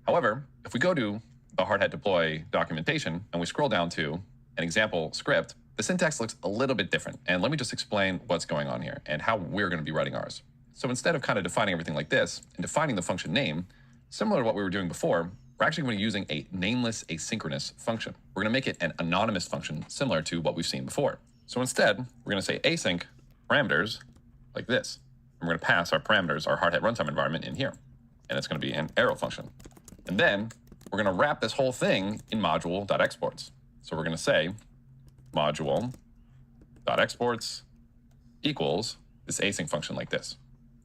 However, if we go to the hard hat deploy documentation and we scroll down to an example script, the syntax looks a little bit different. And let me just explain what's going on here and how we're going to be writing ours. So instead of kind of defining everything like this and defining the function name, similar to what we were doing before, we're actually going to be using a nameless asynchronous function. We're going to make it an anonymous function similar to what we've seen before. So instead, we're going to say async parameters like this. And we're going to pass our parameters, our hardhat runtime environment in here. And it's going to be an arrow function. And then we're going to wrap this whole thing in module.exports. So we're going to say module.exports equals this async function like this.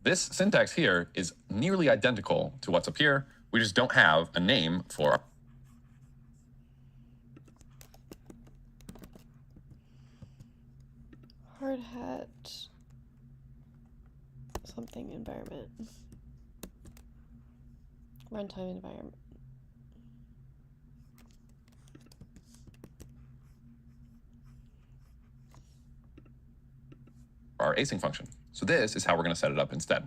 This syntax here is nearly identical to what's up here. We just don't have a name for hardhat something environment. Runtime environment. our async function. So this is how we're going to set it up instead.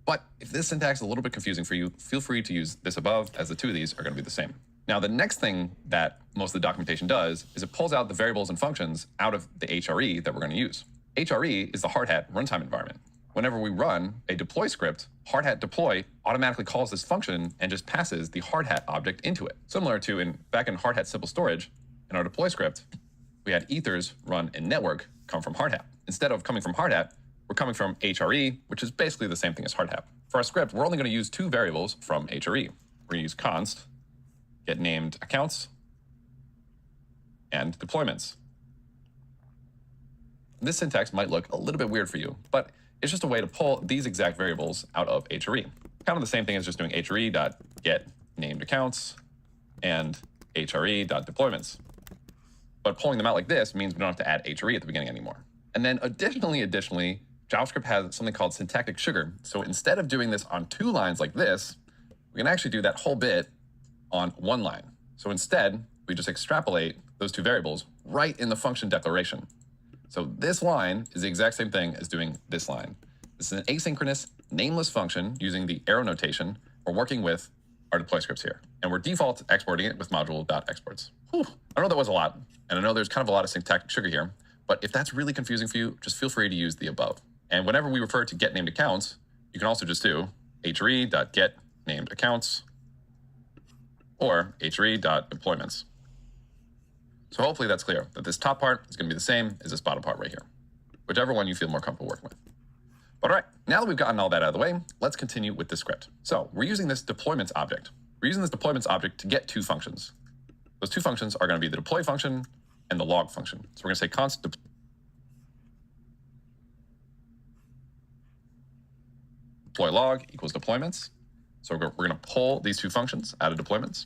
But if this syntax is a little bit confusing for you, feel free to use this above, as the two of these are going to be the same. Now, the next thing that most of the documentation does is it pulls out the variables and functions out of the HRE that we're going to use. HRE is the hardhat runtime environment. Whenever we run a deploy script, hardhat deploy automatically calls this function and just passes the hardhat object into it. Similar to back in hardhat simple storage, in our deploy script, we had ethers run and network come from hardhat. Instead of coming from hardhat, we're coming from HRE, which is basically the same thing as hardhat. For our script, we're only going to use two variables from HRE. We're going to use const, get named accounts, and deployments. This syntax might look a little bit weird for you, but it's just a way to pull these exact variables out of HRE. Kind of the same thing as just doing HRE.get named accounts and HRE.deployments. But pulling them out like this means we don't have to add HRE at the beginning anymore. And then additionally, JavaScript has something called syntactic sugar. So instead of doing this on 2 lines like this, we can actually do that whole bit on 1 line. So instead, we just extrapolate those 2 variables right in the function declaration. So this line is the exact same thing as doing this line. This is an asynchronous, nameless function using the arrow notation. We're working with our deploy scripts here. And we're default exporting it with module.exports. I know that was a lot, and I know there's kind of a lot of syntactic sugar here, but if that's really confusing for you, just feel free to use the above. And whenever we refer to get named accounts, you can also just do hre.get named accounts or hre.deployments. So hopefully that's clear, that this top part is going to be the same as this bottom part right here, whichever one you feel more comfortable working with. But all right, now that we've gotten all that out of the way, let's continue with the script. So we're using this deployments object. We're using this deployments object to get 2 functions. Those 2 functions are going to be the deploy function and the log function. So we're going to say const deploy log equals deployments. So we're going to pull these 2 functions out of deployments.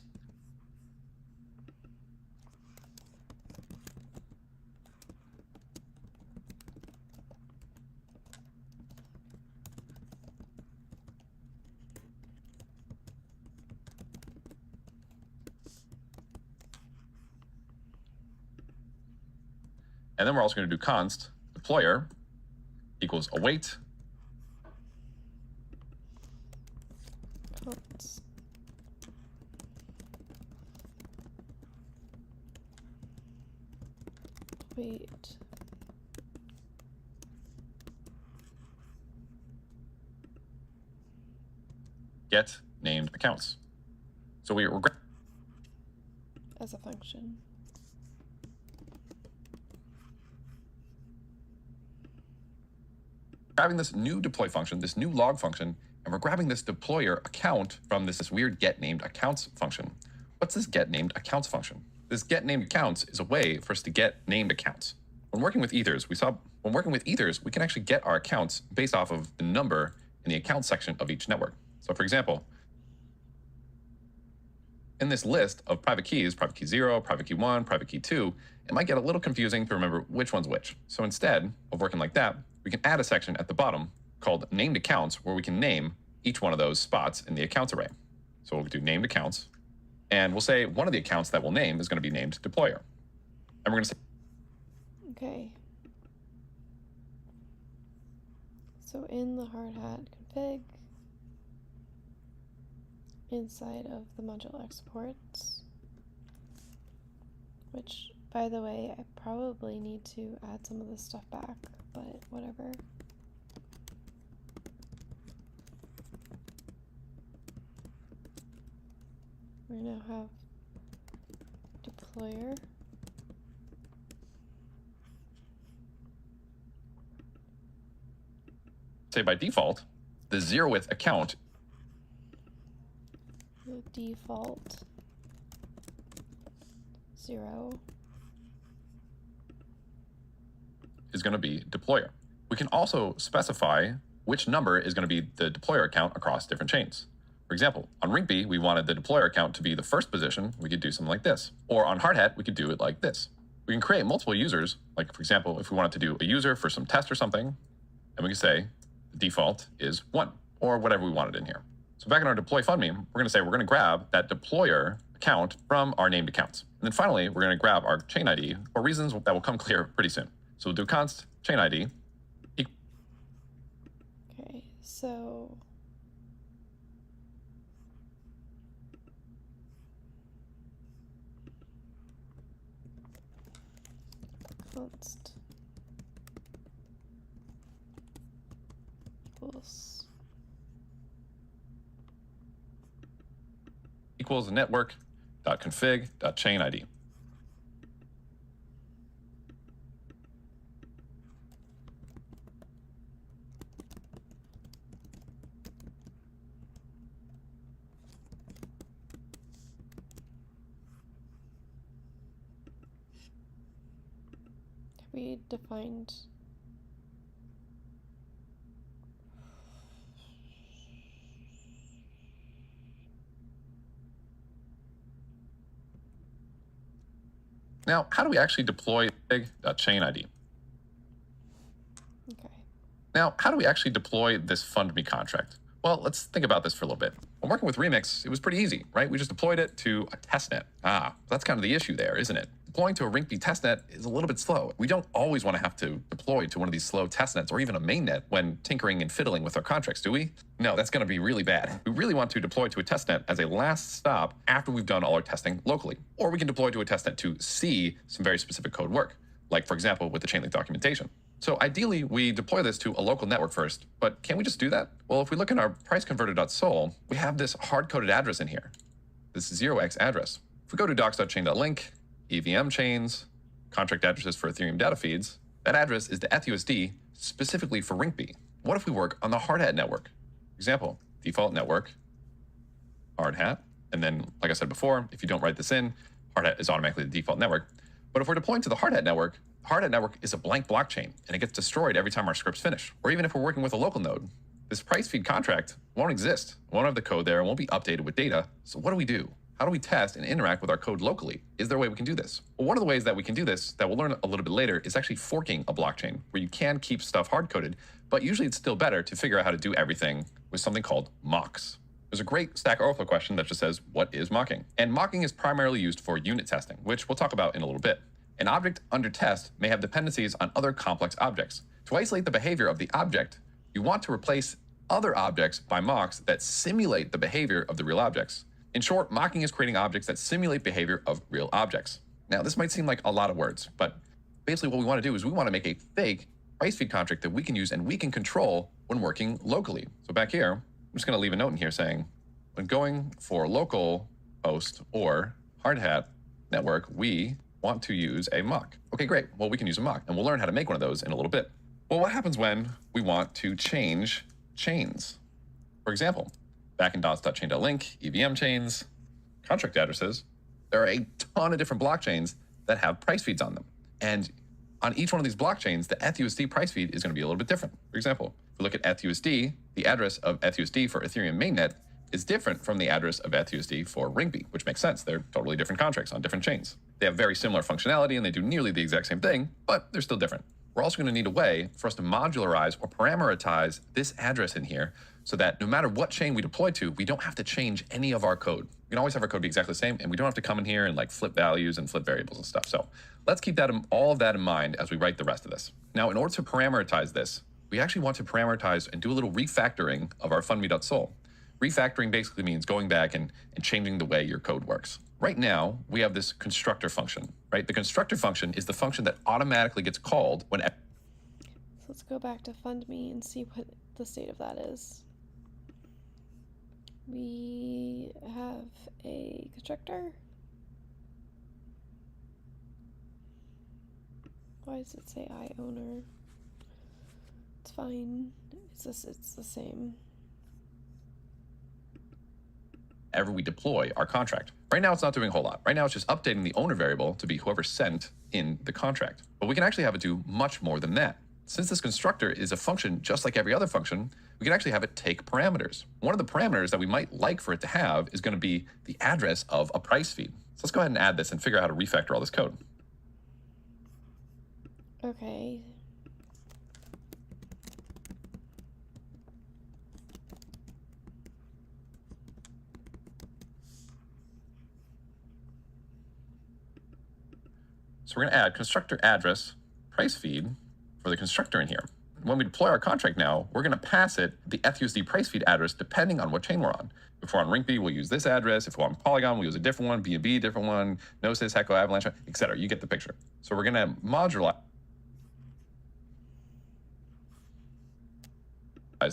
And then we're also going to do const deployer equals await wait get named accounts. So we're as a function. grabbing this new deploy function, this new log function, and we're grabbing this deployer account from this weird get named accounts function. What's this get named accounts function? This get named accounts is a way for us to get named accounts. When working with ethers, we can actually get our accounts based off of the number in the account section of each network. So for example, in this list of private keys, private key 0, private key 1, private key 2, it might get a little confusing to remember which one's which. So instead of working like that, we can add a section at the bottom called named accounts, where we can name each one of those spots in the accounts array. So we'll do named accounts, and we'll say one of the accounts that we'll name is going to be named deployer. And we're going to say, okay. So in the hardhat config, inside of the module exports, which, by the way, I probably need to add some of this stuff back, but whatever. We now have deployer say by default, the 0th account the default 0 is going to be deployer. We can also specify which number is going to be the deployer account across different chains. For example, on Rinkeby, we wanted the deployer account to be the first position. We could do something like this. Or on Hardhat, we could do it like this. We can create multiple users. Like, for example, if we wanted to do a user for some test or something, and we can say the default is 1, or whatever we wanted in here. So back in our deploy fund meme, we're going to say we're going to grab that deployer account from our named accounts. And then finally, we're going to grab our chain ID for reasons that will come clear pretty soon. So we'll do const chain ID. Okay, so const equals network.config.chain ID. we defined Now, how do we actually deploy chain ID? okay. Now, how do we actually deploy this FundMe contract? Well, let's think about this for a little bit. When working with Remix, it was pretty easy, right? We just deployed it to a testnet. That's kind of the issue there, isn't it? Deploying to a Rinkeby testnet is a little bit slow. We don't always want to have to deploy to one of these slow testnets or even a mainnet when tinkering and fiddling with our contracts, do we? No, that's going to be really bad. We really want to deploy to a testnet as a last stop after we've done all our testing locally. Or we can deploy to a testnet to see some very specific code work, like, for example, with the Chainlink documentation. So ideally, we deploy this to a local network first, but can we just do that? Well, if we look in our priceconverter.sol, we have this hard-coded address in here, this 0x address. If we go to docs.chain.link, EVM chains, contract addresses for Ethereum data feeds, that address is the ETHUSD specifically for Rinkeby. What if we work on the Hardhat network? For example, default network, Hardhat, and then, like I said before, if you don't write this in, Hardhat is automatically the default network. But if we're deploying to the Hardhat network is a blank blockchain, and it gets destroyed every time our scripts finish. Or even if we're working with a local node, this price feed contract won't exist. It won't have the code there, it won't be updated with data. So what do we do? How do we test and interact with our code locally? Is there a way we can do this? Well, one of the ways that we can do this that we'll learn a little bit later is actually forking a blockchain, where you can keep stuff hard-coded, but usually it's still better to figure out how to do everything with something called mocks. There's a great Stack Overflow question that just says, what is mocking? And mocking is primarily used for unit testing, which we'll talk about in a little bit. An object under test may have dependencies on other complex objects. To isolate the behavior of the object, you want to replace other objects by mocks that simulate the behavior of the real objects. In short, mocking is creating objects that simulate behavior of real objects. Now, this might seem like a lot of words, but basically what we want to do is we want to make a fake price feed contract that we can use and we can control when working locally. So back here, I'm just going to leave a note in here saying, when going for local host or Hardhat network, we want to use a mock. Okay, great. Well, we can use a mock, and we'll learn how to make one of those in a little bit. Well, what happens when we want to change chains? For example, back in dots.chain.link, EVM chains, contract addresses, there are a ton of different blockchains that have price feeds on them. And on each one of these blockchains, the ETHUSD price feed is going to be a little bit different. For example, if we look at ETHUSD, the address of ETHUSD for Ethereum mainnet is different from the address of ETHUSD for Rinkeby, which makes sense. They're totally different contracts on different chains. They have very similar functionality and they do nearly the exact same thing, but they're still different. We're also going to need a way for us to modularize or parameterize this address in here so that no matter what chain we deploy to, we don't have to change any of our code. We can always have our code be exactly the same, and we don't have to come in here and like flip values and flip variables and stuff. So let's keep that all of that in mind as we write the rest of this. Now, in order to parameterize this, we actually want to parameterize and do a little refactoring of our fundme.sol. Refactoring basically means going back and changing the way your code works. Right now, we have this constructor function, right? The constructor function is the function that automatically gets called when... So let's go back to fundme and see what the state of that is. We have a constructor. Why does it say I owner? It's fine. It's the same. Ever we deploy our contract. Right now, it's not doing a whole lot. Right now, it's just updating the owner variable to be whoever sent in the contract. But we can actually have it do much more than that. Since this constructor is a function just like every other function, we can actually have it take parameters. One of the parameters that we might like for it to have is going to be the address of a price feed. So let's go ahead and add this and figure out how to refactor all this code. Okay. So we're going to add constructor address price feed for the constructor in here. When we deploy our contract now, we're going to pass it the FUSD price feed address depending on what chain we're on. If we're on RinkB, we'll use this address. If we're on Polygon, we'll use a different one, BNB, different one, Gnosis, Heco, Avalanche, etc. You get the picture. So we're going to modularize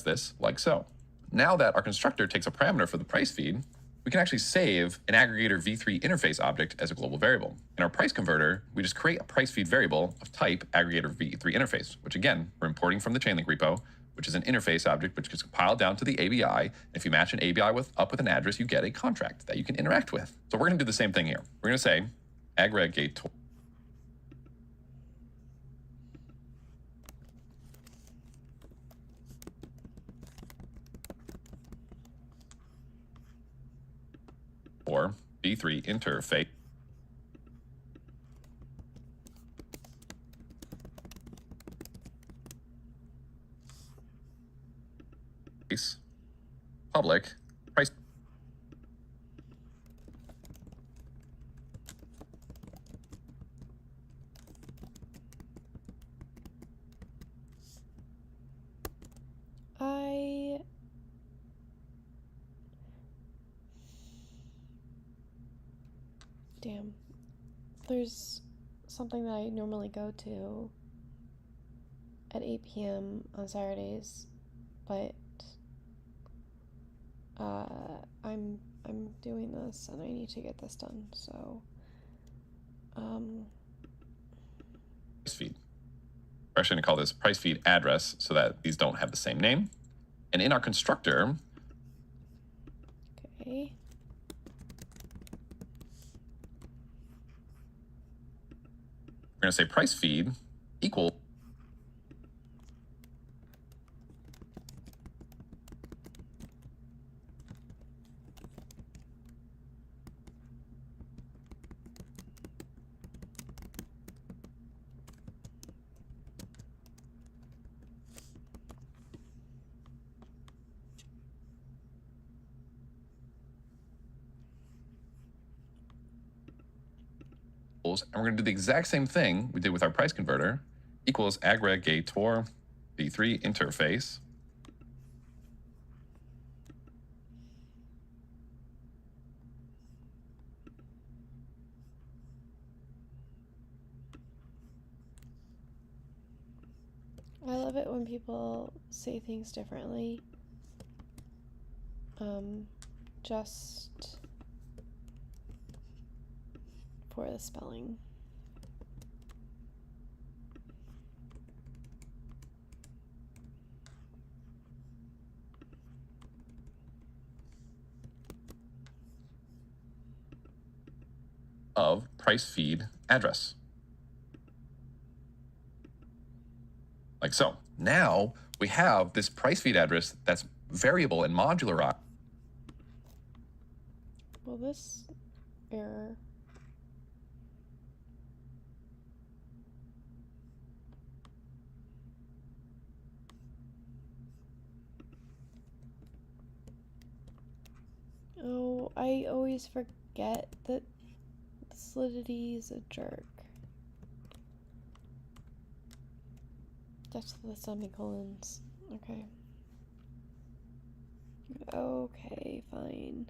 this like so. Now that our constructor takes a parameter for the price feed, we can actually save an aggregator v3 interface object as a global variable. In our price converter, we just create a price feed variable of type aggregator v3 interface, which again, we're importing from the Chainlink repo, which is an interface object which gets compiled down to the ABI. And if you match an ABI up with an address, you get a contract that you can interact with. So we're going to do the same thing here. We're going to say aggregate or v3 interface public price. Damn. There's something that I normally go to at 8 p.m. on Saturdays, but I'm doing this and I need to get this done, so price feed. We're actually going to call this price feed address so that these don't have the same name. And in our constructor, okay. We're going to say price feed equal and we're going to do the exact same thing we did with our price converter, equals aggregator v3 interface I love it when people say things differently. Just for the spelling. of price feed address. Like so. Now we have this price feed address that's variable and modular. Will this error? Oh, I always forget that Solidity is a jerk. That's the semicolons. Okay. Okay, fine.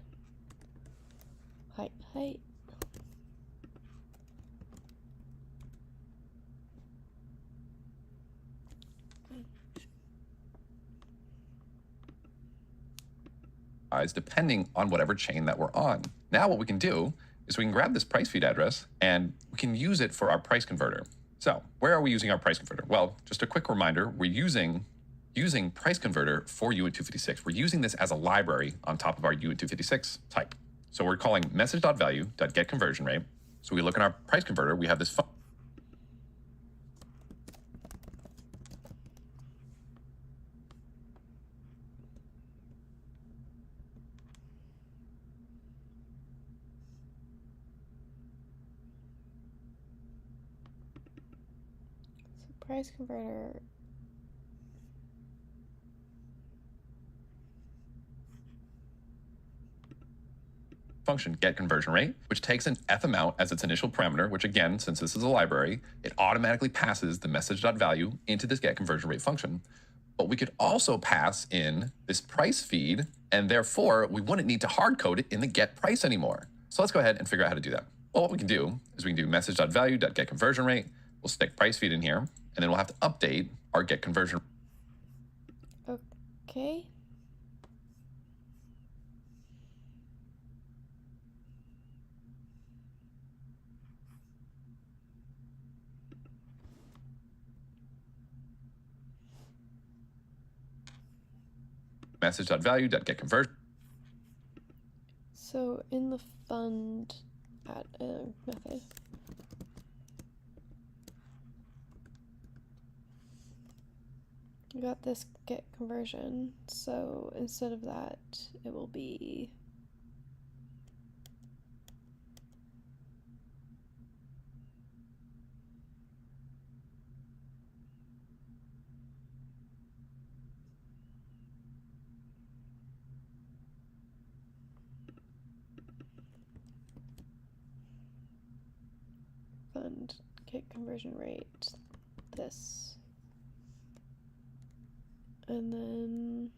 Height. Depending on whatever chain that we're on. Now what we can do is we can grab this price feed address and we can use it for our price converter. So where are we using our price converter? Well, just a quick reminder, we're using using price converter for uint256. We're using this as a library on top of our uint256 type. So we're calling message.value.getConversionRate. So we look in our price converter, we have this function. So price converter. Function get conversion rate, which takes an f amount as its initial parameter, which again, since this is a library, it automatically passes the message.value into this get conversion rate function. But we could also pass in this price feed, and therefore we wouldn't need to hard code it in the get price anymore. So let's go ahead and figure out how to do that. Well, what we can do is we can do message.value.getConversionRate. We'll stick price feed in here, and then we'll have to update our get conversion. Okay. Message.value.getConversion. So in the fund add method, you got this get conversion. So instead of that, it will be fund get conversion rate this, and then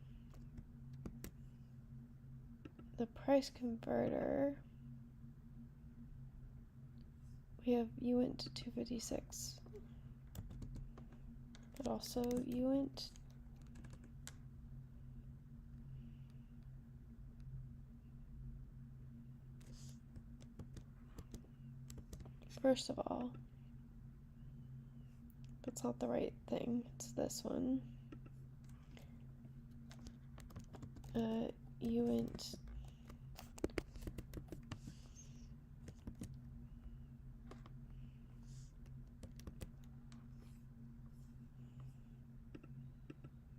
the price converter, we have uint 256, but also uint first of all, that's not the right thing, it's this one. Uint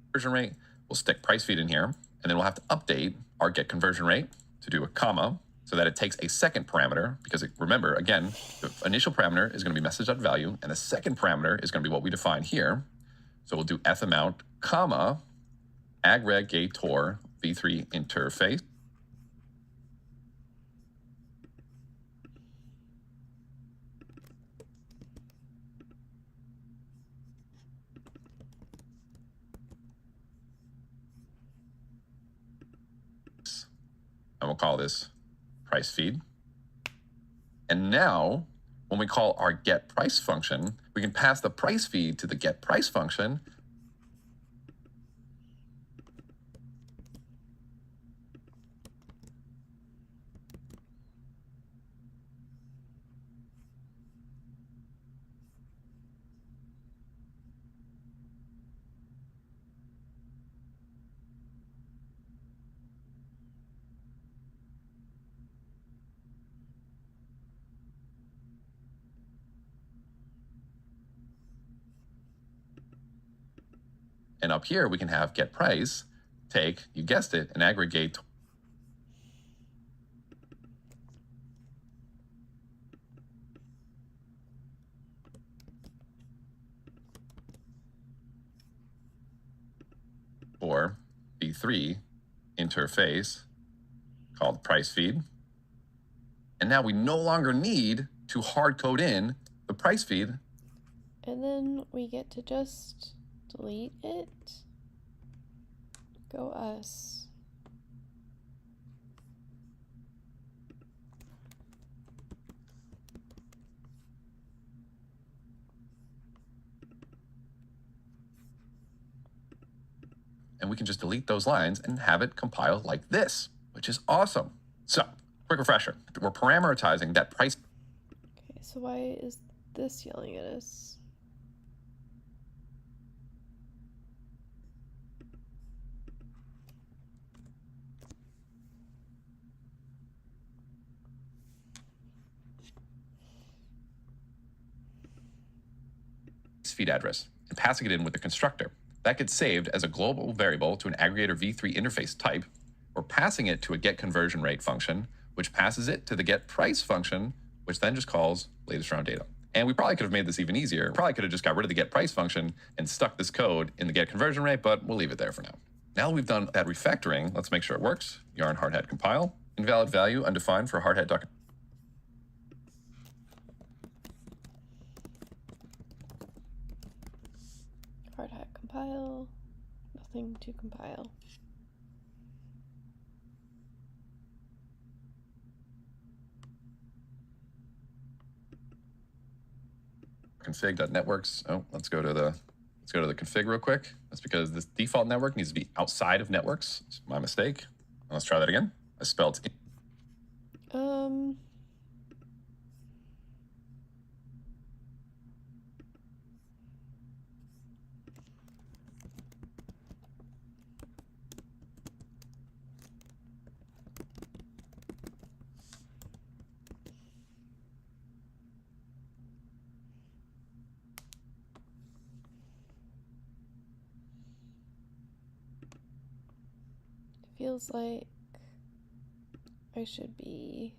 conversion rate. We'll stick price feed in here, and then we'll have to update our get conversion rate to do a comma so that it takes a second parameter, because remember, again, the initial parameter is going to be message.value, and the second parameter is going to be what we define here. So we'll do f amount, comma, aggregator v3 interface. And we'll call this price feed. And now, when we call our get price function, we can pass the price feed to the get price function. And up here, we can have get price, take, you guessed it, and aggregate. Or v3 interface called price feed. And now we no longer need to hard code in the price feed. And then we get to just delete it. Go us. And we can just delete those lines and have it compile like this, which is awesome. So, quick refresher. We're parameterizing that price. Okay, so why is this yelling at us? feed address and passing it in with the constructor. That gets saved as a global variable to an aggregator v3 interface type, or passing it to a getConversionRate function, which passes it to the getPrice function, which then just calls latest round data. And we probably could have made this even easier. Probably could have just got rid of the getPrice function and stuck this code in the getConversionRate, but we'll leave it there for now. Now that we've done that refactoring, let's make sure it works. Yarn hardhat compile. Invalid value undefined for hardhat document. Hardhat compile. Nothing to compile. Config.networks. Oh, let's go to the config real quick. That's because this default network needs to be outside of networks. It's my mistake. Let's try that again. I spelled feels like I should be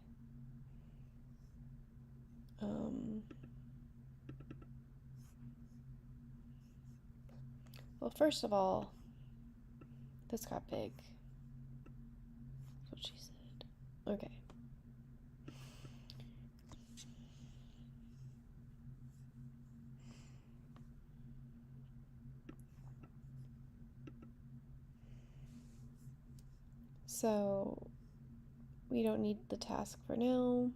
well, first of all, this got big. That's what she said. Okay. So we don't need the task for now.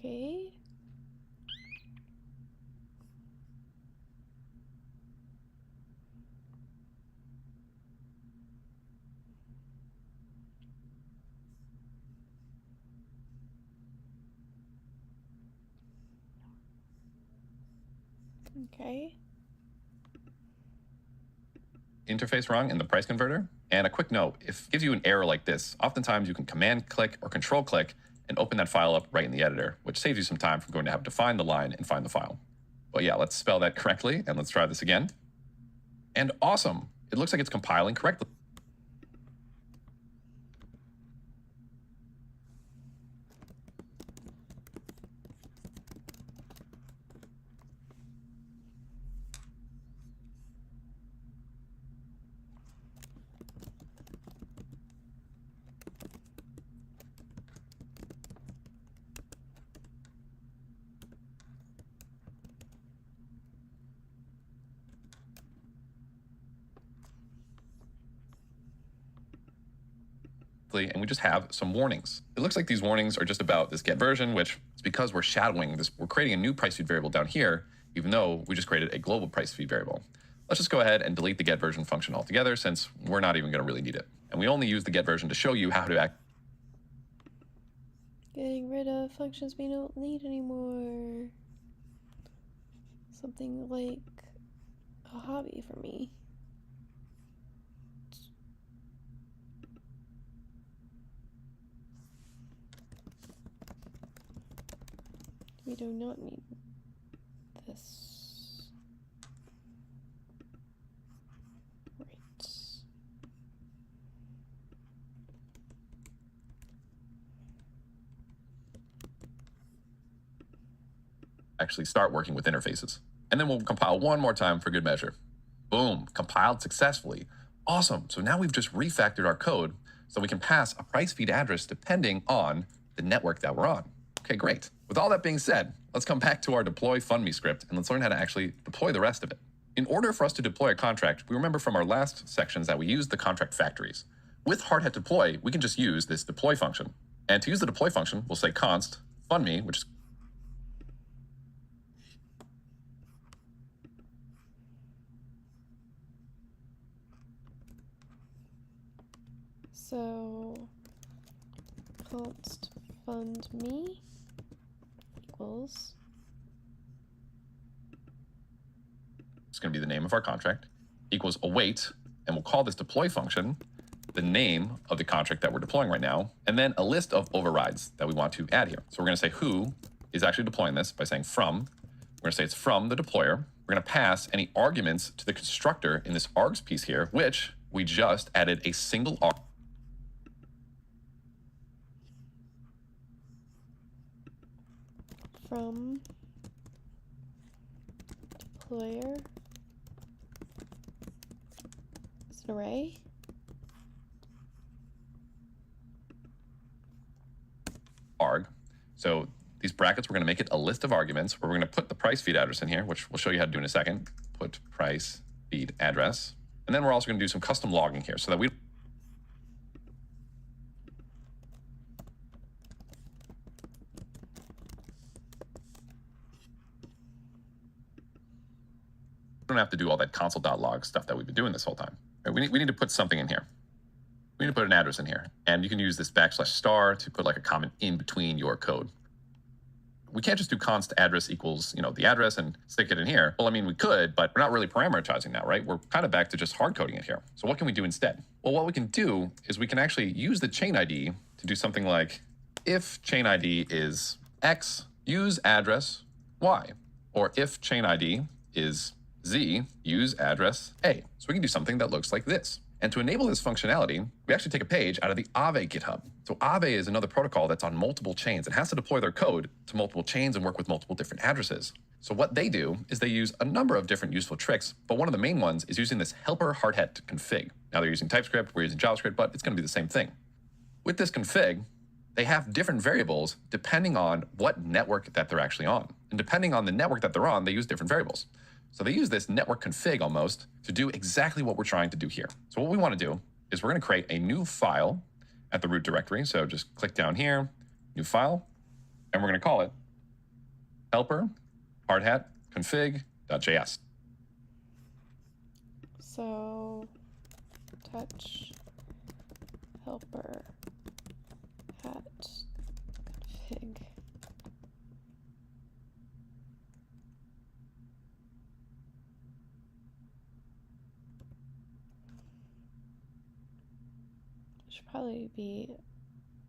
Okay. Okay. interface wrong in the price converter. And a quick note, if it gives you an error like this, oftentimes you can command click or control click and open that file up right in the editor, which saves you some time from going to have to find the line and find the file. But yeah, let's spell that correctly and let's try this again. And awesome, it looks like it's compiling correctly. And we just have some warnings. It looks like these warnings are just about this get version, which is because we're shadowing this. We're creating a new price feed variable down here, even though we just created a global price feed variable. Let's just go ahead and delete the get version function altogether, since we're not even going to really need it. And we only use the get version to show you how to act. Getting rid of functions we don't need anymore. Something like a hobby for me. We do not need this. Right. Actually start working with interfaces. And then we'll compile one more time for good measure. Boom, compiled successfully. Awesome, so now we've just refactored our code So we can pass a price feed address depending on the network that we're on. Okay, great. With all that being said, let's come back to our deploy fundme script and let's learn how to actually deploy the rest of it. In order for us to deploy a contract, we remember from our last sections that we used the contract factories. With hardhat deploy, we can just use this deploy function. And to use the deploy function, we'll say const fundme, which is so const fundme equals, it's going to be the name of our contract, equals await, and we'll call this deploy function the name of the contract that we're deploying right now, and then a list of overrides that we want to add here. So we're going to say who is actually deploying this by saying from. We're going to say it's from the deployer. We're going to pass any arguments to the constructor in this args piece here, which we just added a single arg. from deployer is an array. Arg. So these brackets, we're going to make it a list of arguments where we're going to put the price feed address in here, which we'll show you how to do in a second. Put price feed address. And then we're also going to do some custom logging here so that we don't have to do all that console.log stuff that we've been doing this whole time. Right? We need to put something in here. We need to put an address in here. And you can use this /* to put like a comment in between your code. We can't just do const address equals, the address and stick it in here. Well, I mean, we could, but we're not really parameterizing now, right? We're kind of back to just hard coding it here. So what can we do instead? Well, what we can do is we can actually use the chain ID to do something like if chain ID is X, use address Y, or if chain ID is Z, use address A. So we can do something that looks like this. And to enable this functionality, we actually take a page out of the Aave GitHub. So Aave is another protocol that's on multiple chains. It has to deploy their code to multiple chains and work with multiple different addresses. So what they do is they use a number of different useful tricks, but one of the main ones is using this helper hardhat config. Now they're using TypeScript, we're using JavaScript, but it's going to be the same thing. With this config, they have different variables depending on what network that they're actually on. And depending on the network that they're on, they use different variables. So they use this network config almost to do exactly what we're trying to do here. So what we want to do is we're going to create a new file at the root directory. So just click down here, new file, and we're going to call it helper hardhat config.js. So touch helper hat config. Should probably be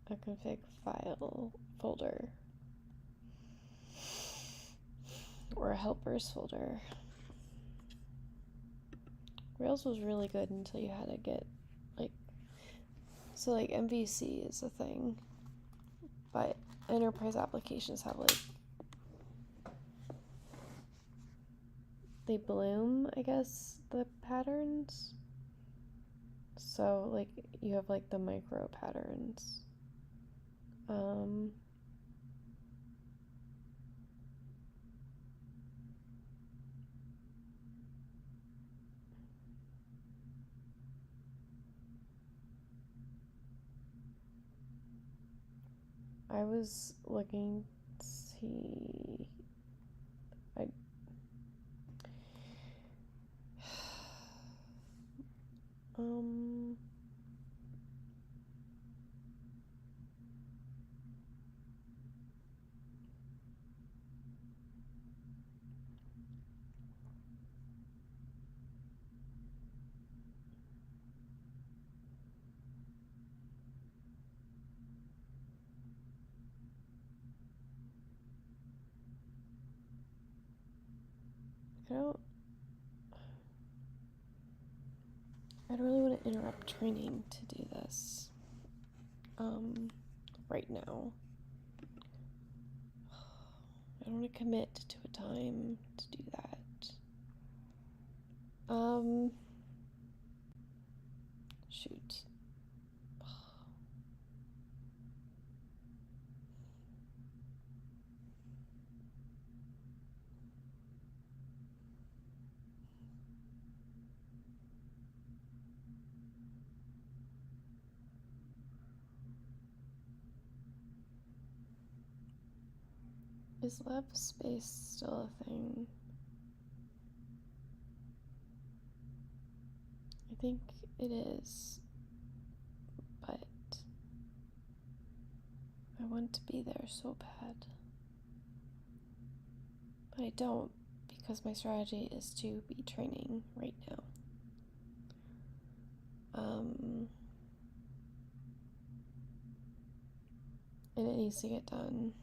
a config file folder or a helpers folder. Rails was really good until you had to get so MVC is a thing, but enterprise applications have they bloom, I guess, the patterns. So you have the micro patterns. I was looking to see. I don't really want to interrupt training to do this right now. I don't want to commit to a time to do that. Shoot. Is lab space still a thing? I think it is, but I want to be there so bad. But I don't, because my strategy is to be training right now. And it needs to get done.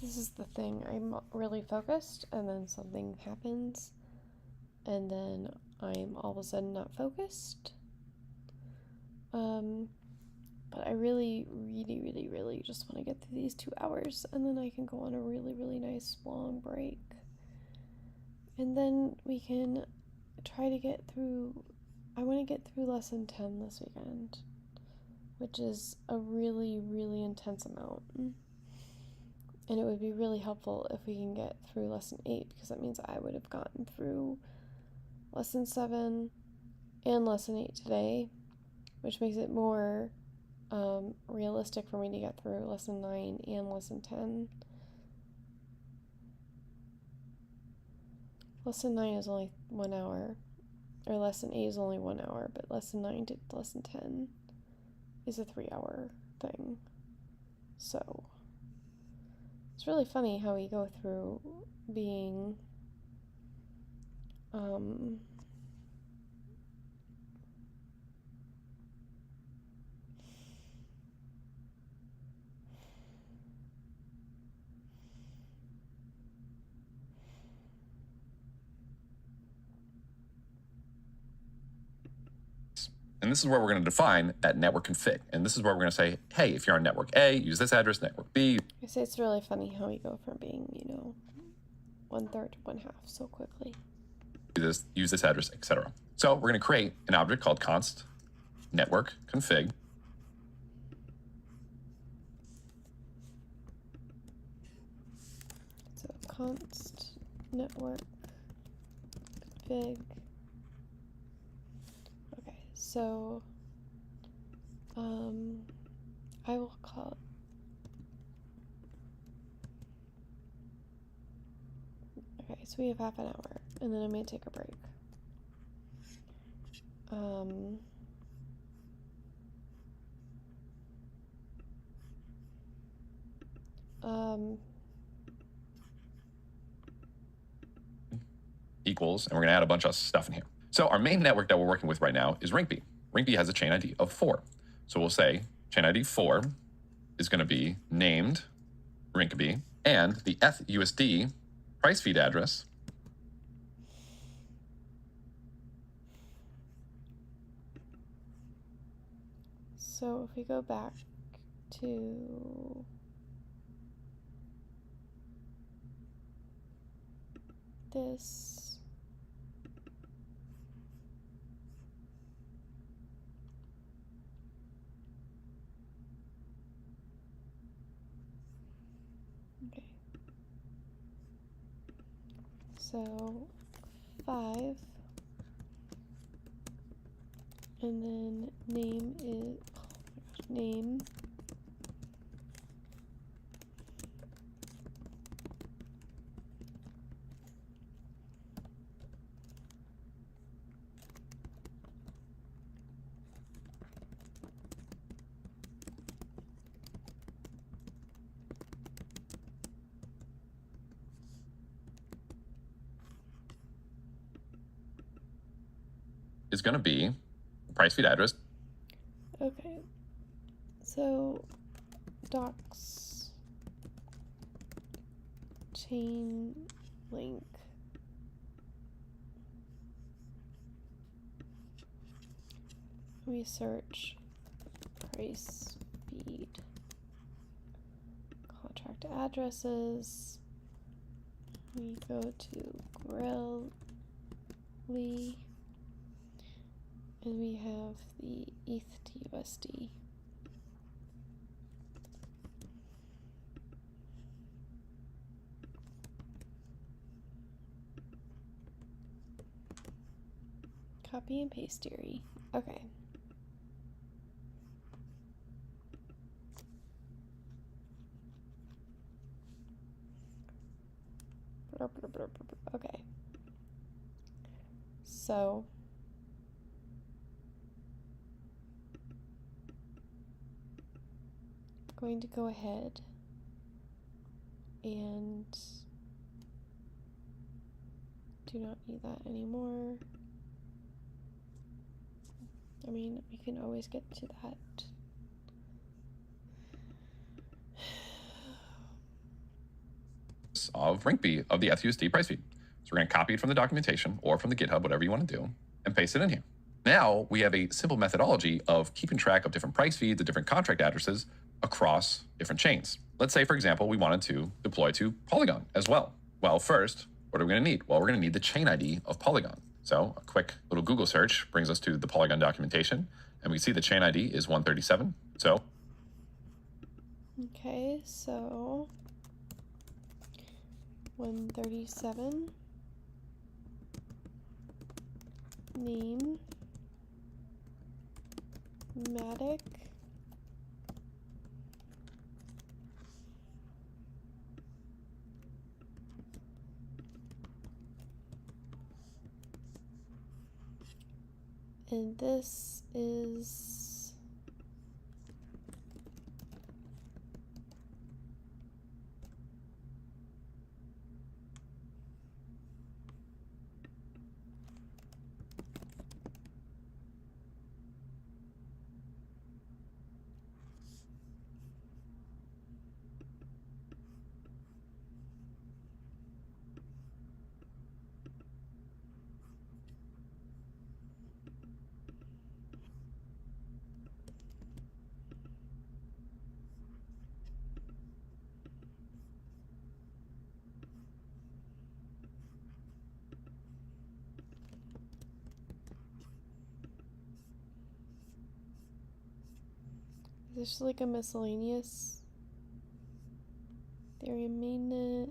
This is the thing. I'm really focused, and then something happens, and then I'm all of a sudden not focused. But I really just want to get through these 2 hours, and then I can go on a really nice long break. And then we can try to get through. I want to get through lesson 10 this weekend, which is a really intense amount. And it would be really helpful if we can get through lesson 8, because that means I would have gotten through lesson 7 and lesson 8 today, which makes it more realistic for me to get through lesson 9 and lesson 10. Lesson 9 is only 1 hour, or lesson 8 is only 1 hour, but lesson 9 to lesson 10 is a 3-hour thing. So it's really funny how we go through being And this is where we're going to define that network config. And this is where we're going to say, hey, if you're on network A, use this address, network B. I say it's really funny how we go from being, 1/3 to 1/2 so quickly. Use this address, etc. So we're going to create an object called const network config. So const network config. Okay, so I will call it. Okay, so we have half an hour, and then I'm gonna take a break. Equals, and we're going to add a bunch of stuff in here. So our main network that we're working with right now is RinkB. RinkB has a chain ID of 4. So we'll say chain ID 4 is going to be named RinkB, and the ETH/USD price feed address So if we go back to this, okay, so 5, and then name is, name is going to be the price feed address. Okay, so docs chain link we search price feed contract addresses, we go to grill And we have the ETH to USD. Copy and paste theory. Okay. Okay. So I'm going to go ahead and do not need that anymore. I mean, we can always get to that. Of rank B of the ETHUSD price feed. So we're going to copy it from the documentation or from the GitHub, whatever you want to do, and paste it in here. Now we have a simple methodology of keeping track of different price feeds and different contract addresses across different chains. Let's say, for example, we wanted to deploy to Polygon as well. Well, first, what are we going to need? Well, we're going to need the chain ID of Polygon. So a quick little Google search brings us to the Polygon documentation, and we see the chain ID is 137. So, okay, so 137 name Matic and this is this like a miscellaneous Ethereum mainnet.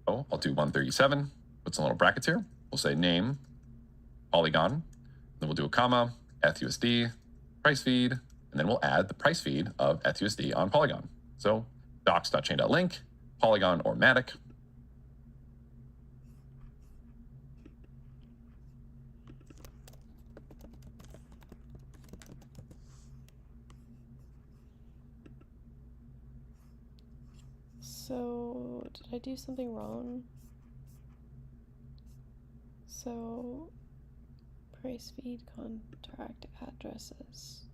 I'll do 137, put some little brackets here. We'll say name, Polygon, then we'll do a comma, ETHUSD, price feed, and then we'll add the price feed of ETHUSD on Polygon. So docs.chain.link, Polygon or Matic. So, did I do something wrong? So, price feed contract addresses.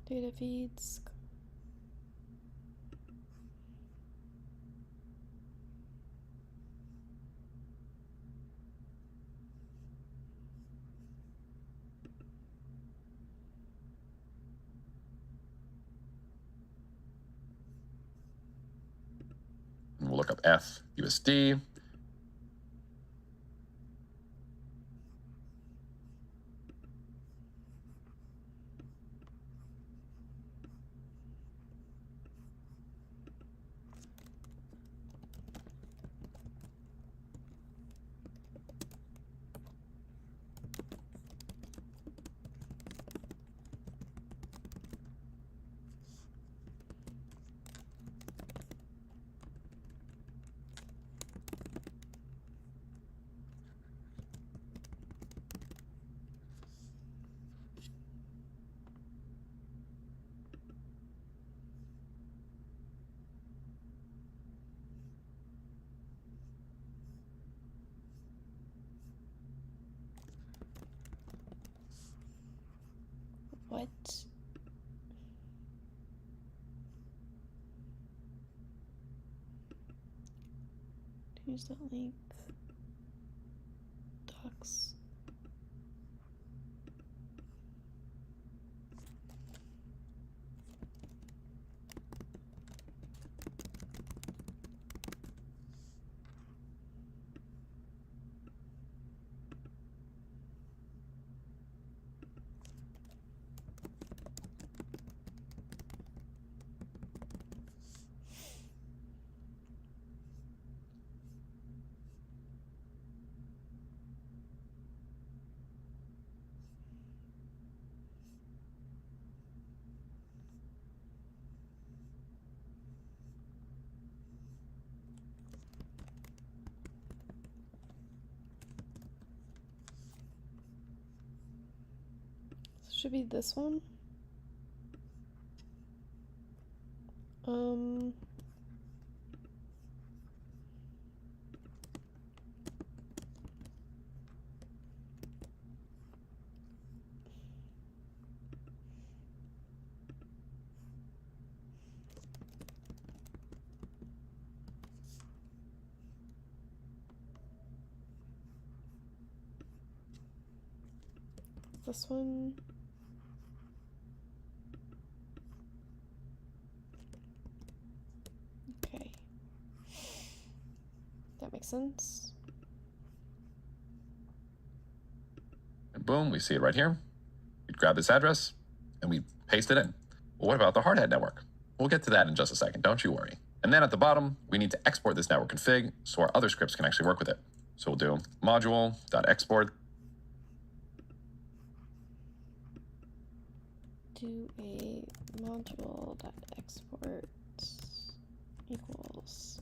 Data feeds. And we'll look up ETHUSD. What? Use that link. Docs. Should be this one. This one. Okay. That makes sense. And boom, we see it right here. We'd grab this address and we paste it in. Well, what about the hard hat network? We'll get to that in just a second, don't you worry. And then at the bottom, we need to export this network config so our other scripts can actually work with it. So we'll do module.export. Do a module.export equals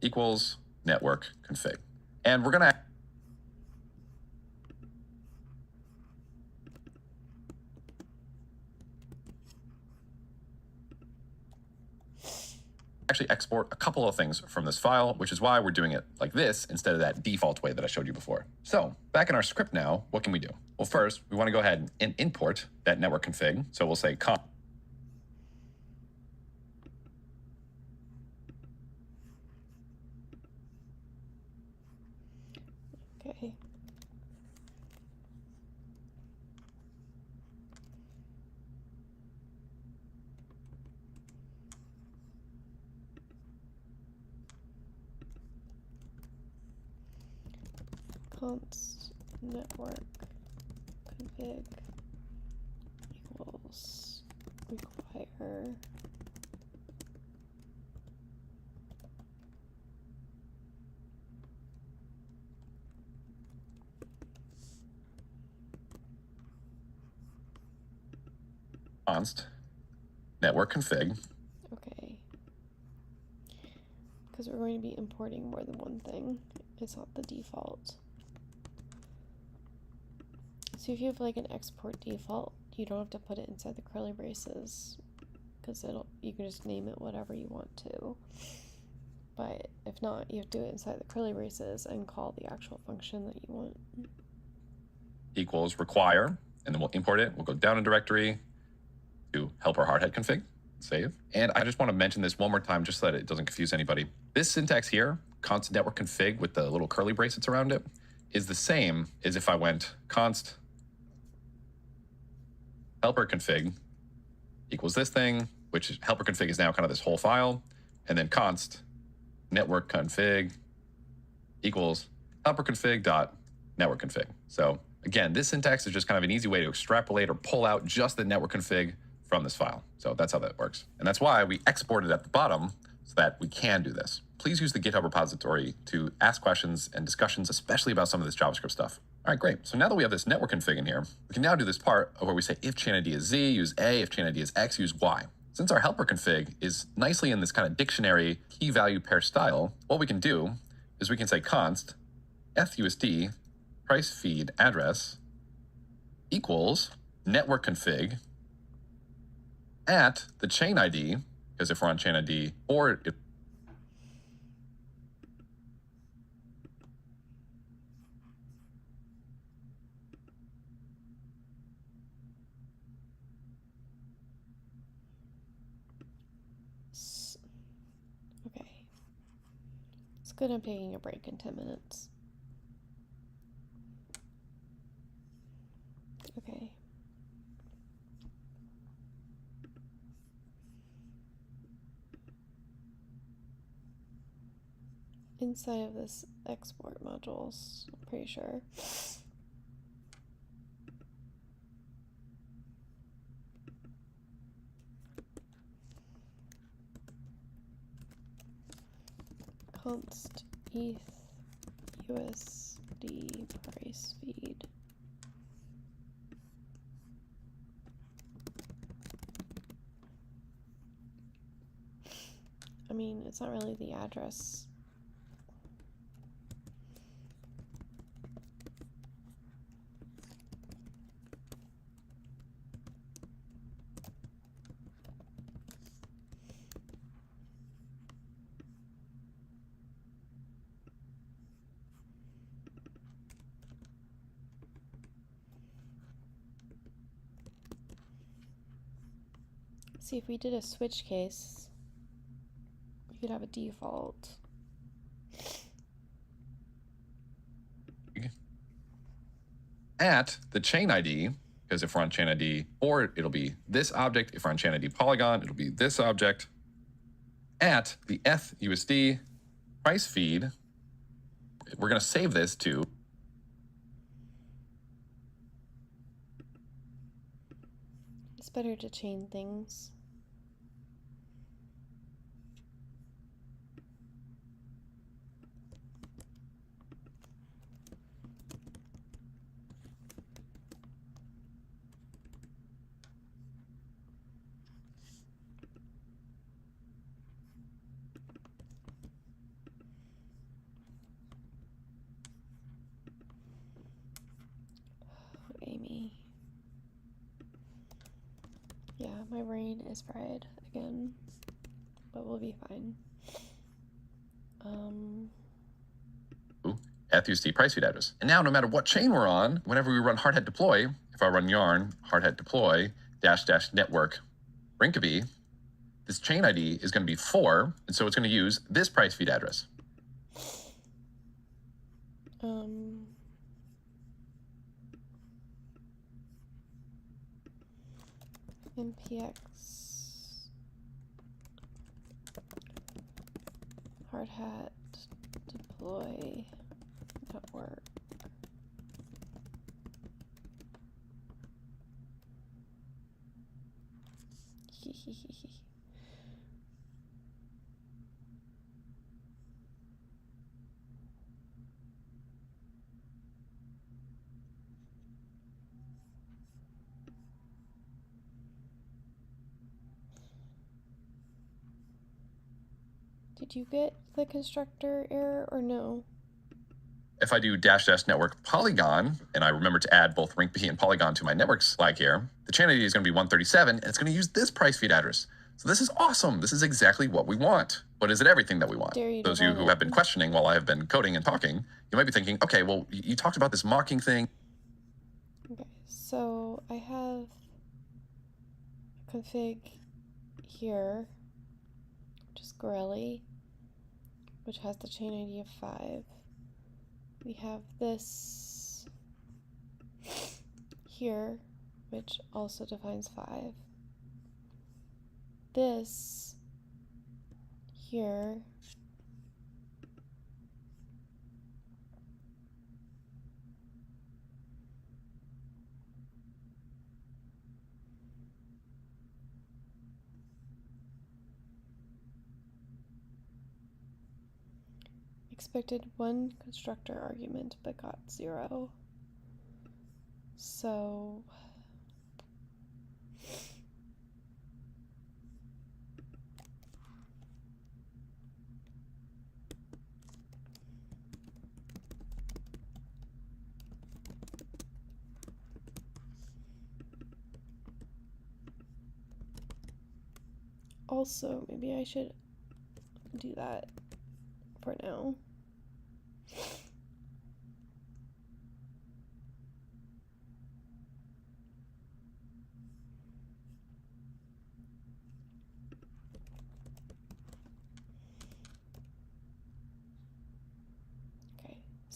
equals network config. And we're going to actually export a couple of things from this file, which is why we're doing it like this instead of that default way that I showed you before. So back in our script now, what can we do? Well, first, we want to go ahead and import that network config. So we'll say const. okay. Const network config equals require const network config. Okay. Because we're going to be importing more than one thing. It's not the default. So if you have like an export default, you don't have to put it inside the curly braces because you can just name it whatever you want to. But if not, you have to do it inside the curly braces and call the actual function that you want. Equals require, and then we'll import it. We'll go down a directory to helper hardhat config, save. And I just want to mention this one more time just so that it doesn't confuse anybody. This syntax here, const network config with the little curly braces around it, is the same as if I went const helper config equals this thing, which is helper config is now kind of this whole file, and then const network config equals helper config dot network config. So again, this syntax is just kind of an easy way to extrapolate or pull out just the network config from this file. So that's how that works. And that's why we exported at the bottom so that we can do this. Please use the GitHub repository to ask questions and discussions, especially about some of this JavaScript stuff. All right, great. So now that we have this network config in here, we can now do this part of where we say if chain ID is Z, use A, if chain ID is X, use Y. Since our helper config is nicely in this kind of dictionary key value pair style, what we can do is we can say const FUSD price feed address equals network config at the chain ID, because if we're on chain ID, or if good. I'm taking a break in 10 minutes. Okay. Inside of this export modules, I'm pretty sure. Const ETH USD price feed. I mean, it's not really the address. See, if we did a switch case, we could have a default. At the chain ID, because if we're on chain ID 4, it'll be this object. If we're on chain ID Polygon, it'll be this object. At the ETH USD price feed, we're going to save this to It's better to chain things. Amy. Yeah, my brain is fried again, but we'll be fine. ETH price feed address. And now, no matter what chain we're on, whenever we run hardhat deploy, if I run yarn hardhat deploy -- network Rinkeby, this chain ID is going to be 4, and so it's going to use this price feed address. NPX hardhat deploy network. Did you get the constructor error or no? If I do -- network Polygon, and I remember to add both Rinkeby and Polygon to my networks flag here, the chain ID is going to be 137, and it's going to use this price feed address. So this is awesome. This is exactly what we want. But is it everything that we want? Those of you who have been questioning while I have been coding and talking, you might be thinking, okay, well, you talked about this mocking thing. Okay, so I have a config here, which is Gorelli, which has the chain ID of 5. We have this here, which also defines 5. This here expected 1 constructor argument but got 0. So also maybe I should do that for now.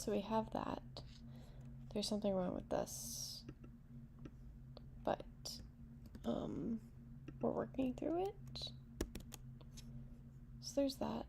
So we have that. There's something wrong with this. But, we're working through it. So there's that.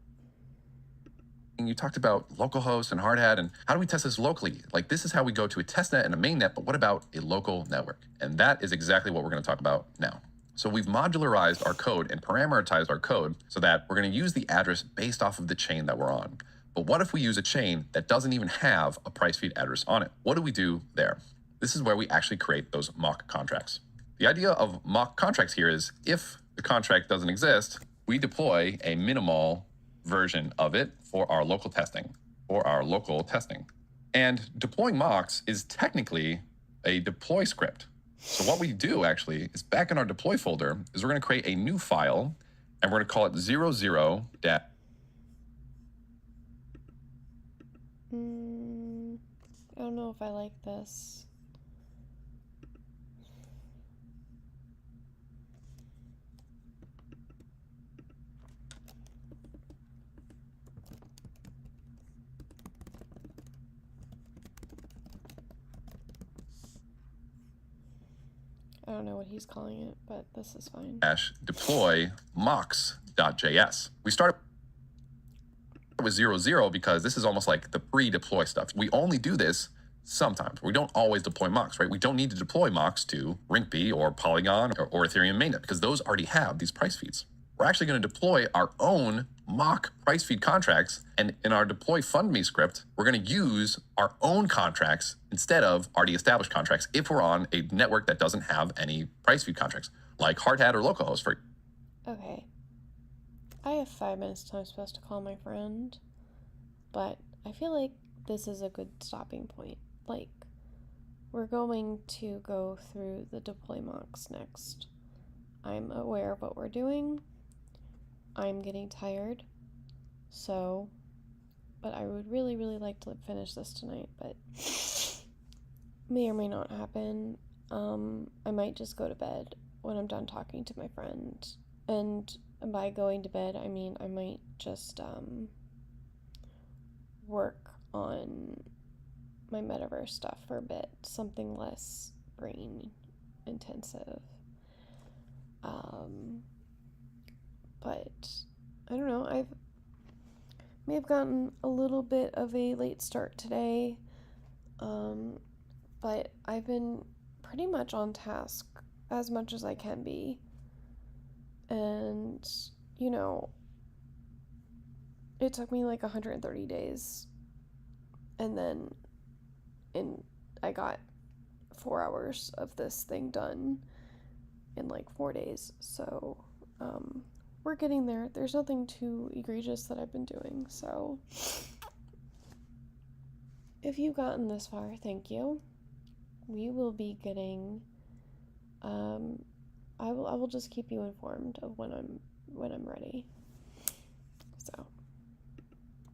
You talked about localhost and hard hat, and how do we test this locally? Like, this is how we go to a testnet and a mainnet, but what about a local network? And that is exactly what we're going to talk about now. So we've modularized our code and parameterized our code so that we're going to use the address based off of the chain that we're on. But what if we use a chain that doesn't even have a price feed address on it? What do we do there? This is where we actually create those mock contracts. The idea of mock contracts here is if the contract doesn't exist, we deploy a minimal version of it for our local testing. And deploying mocks is technically a deploy script. So what we do actually is back in our deploy folder is we're going to create a new file and we're going to call it 00. I don't know if I like this. I don't know what he's calling it, but this is fine. Deploy mocks.js. We start with 00 because this is almost like the pre-deploy stuff. We only do this sometimes. We don't always deploy mocks, right? We don't need to deploy mocks to Rinkeby or Polygon or Ethereum mainnet because those already have these price feeds. We're actually going to deploy our own mock price feed contracts, and in our deploy fundme script, we're going to use our own contracts instead of already established contracts if we're on a network that doesn't have any price feed contracts, like Hardhat or localhost. Okay. I have 5 minutes till I'm supposed to call my friend, but I feel like this is a good stopping point. Like, we're going to go through the deploy mocks next. I'm aware of what we're doing. I'm getting tired, but I would really, really like to finish this tonight, but may or may not happen. I might just go to bed when I'm done talking to my friend, and by going to bed, I mean I might just work on my metaverse stuff for a bit, something less brain intensive. But I don't know, I may have gotten a little bit of a late start today, but I've been pretty much on task as much as I can be. And, you know, it took me like 130 days, and then I got 4 hours of this thing done in like 4 days, so we're getting there. There's nothing too egregious that I've been doing, so if you've gotten this far, thank you. We will be getting I will just keep you informed of when I'm ready. So